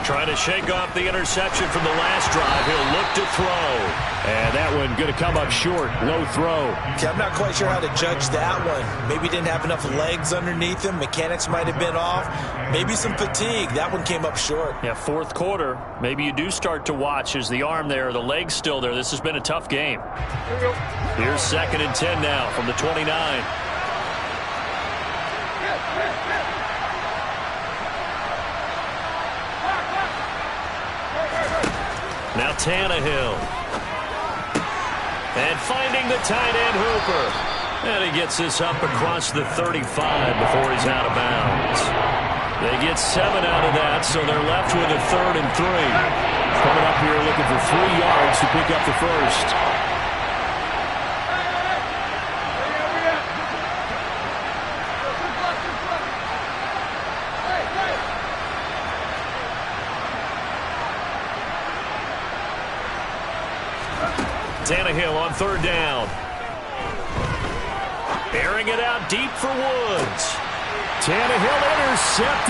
Trying to shake off the interception from the last drive. He'll look to throw. And that one going to come up short. Low throw. Okay, I'm not quite sure how to judge that one. Maybe didn't have enough legs underneath him. Mechanics might have been off. Maybe some fatigue. That one came up short. Yeah, 4th quarter. Maybe you do start to watch as the arm there, the leg's still there. This has been a tough game. Here's 2nd and 10 now from the 29. Now Tannehill. And finding the tight end Hooper. And he gets this up across the 35 before he's out of bounds. They get 7 out of that, so they're left with a 3rd and 3. Coming up here looking for 3 yards to pick up the first. Tannehill on third down. Airing it out deep for Woods. Tannehill intercepted.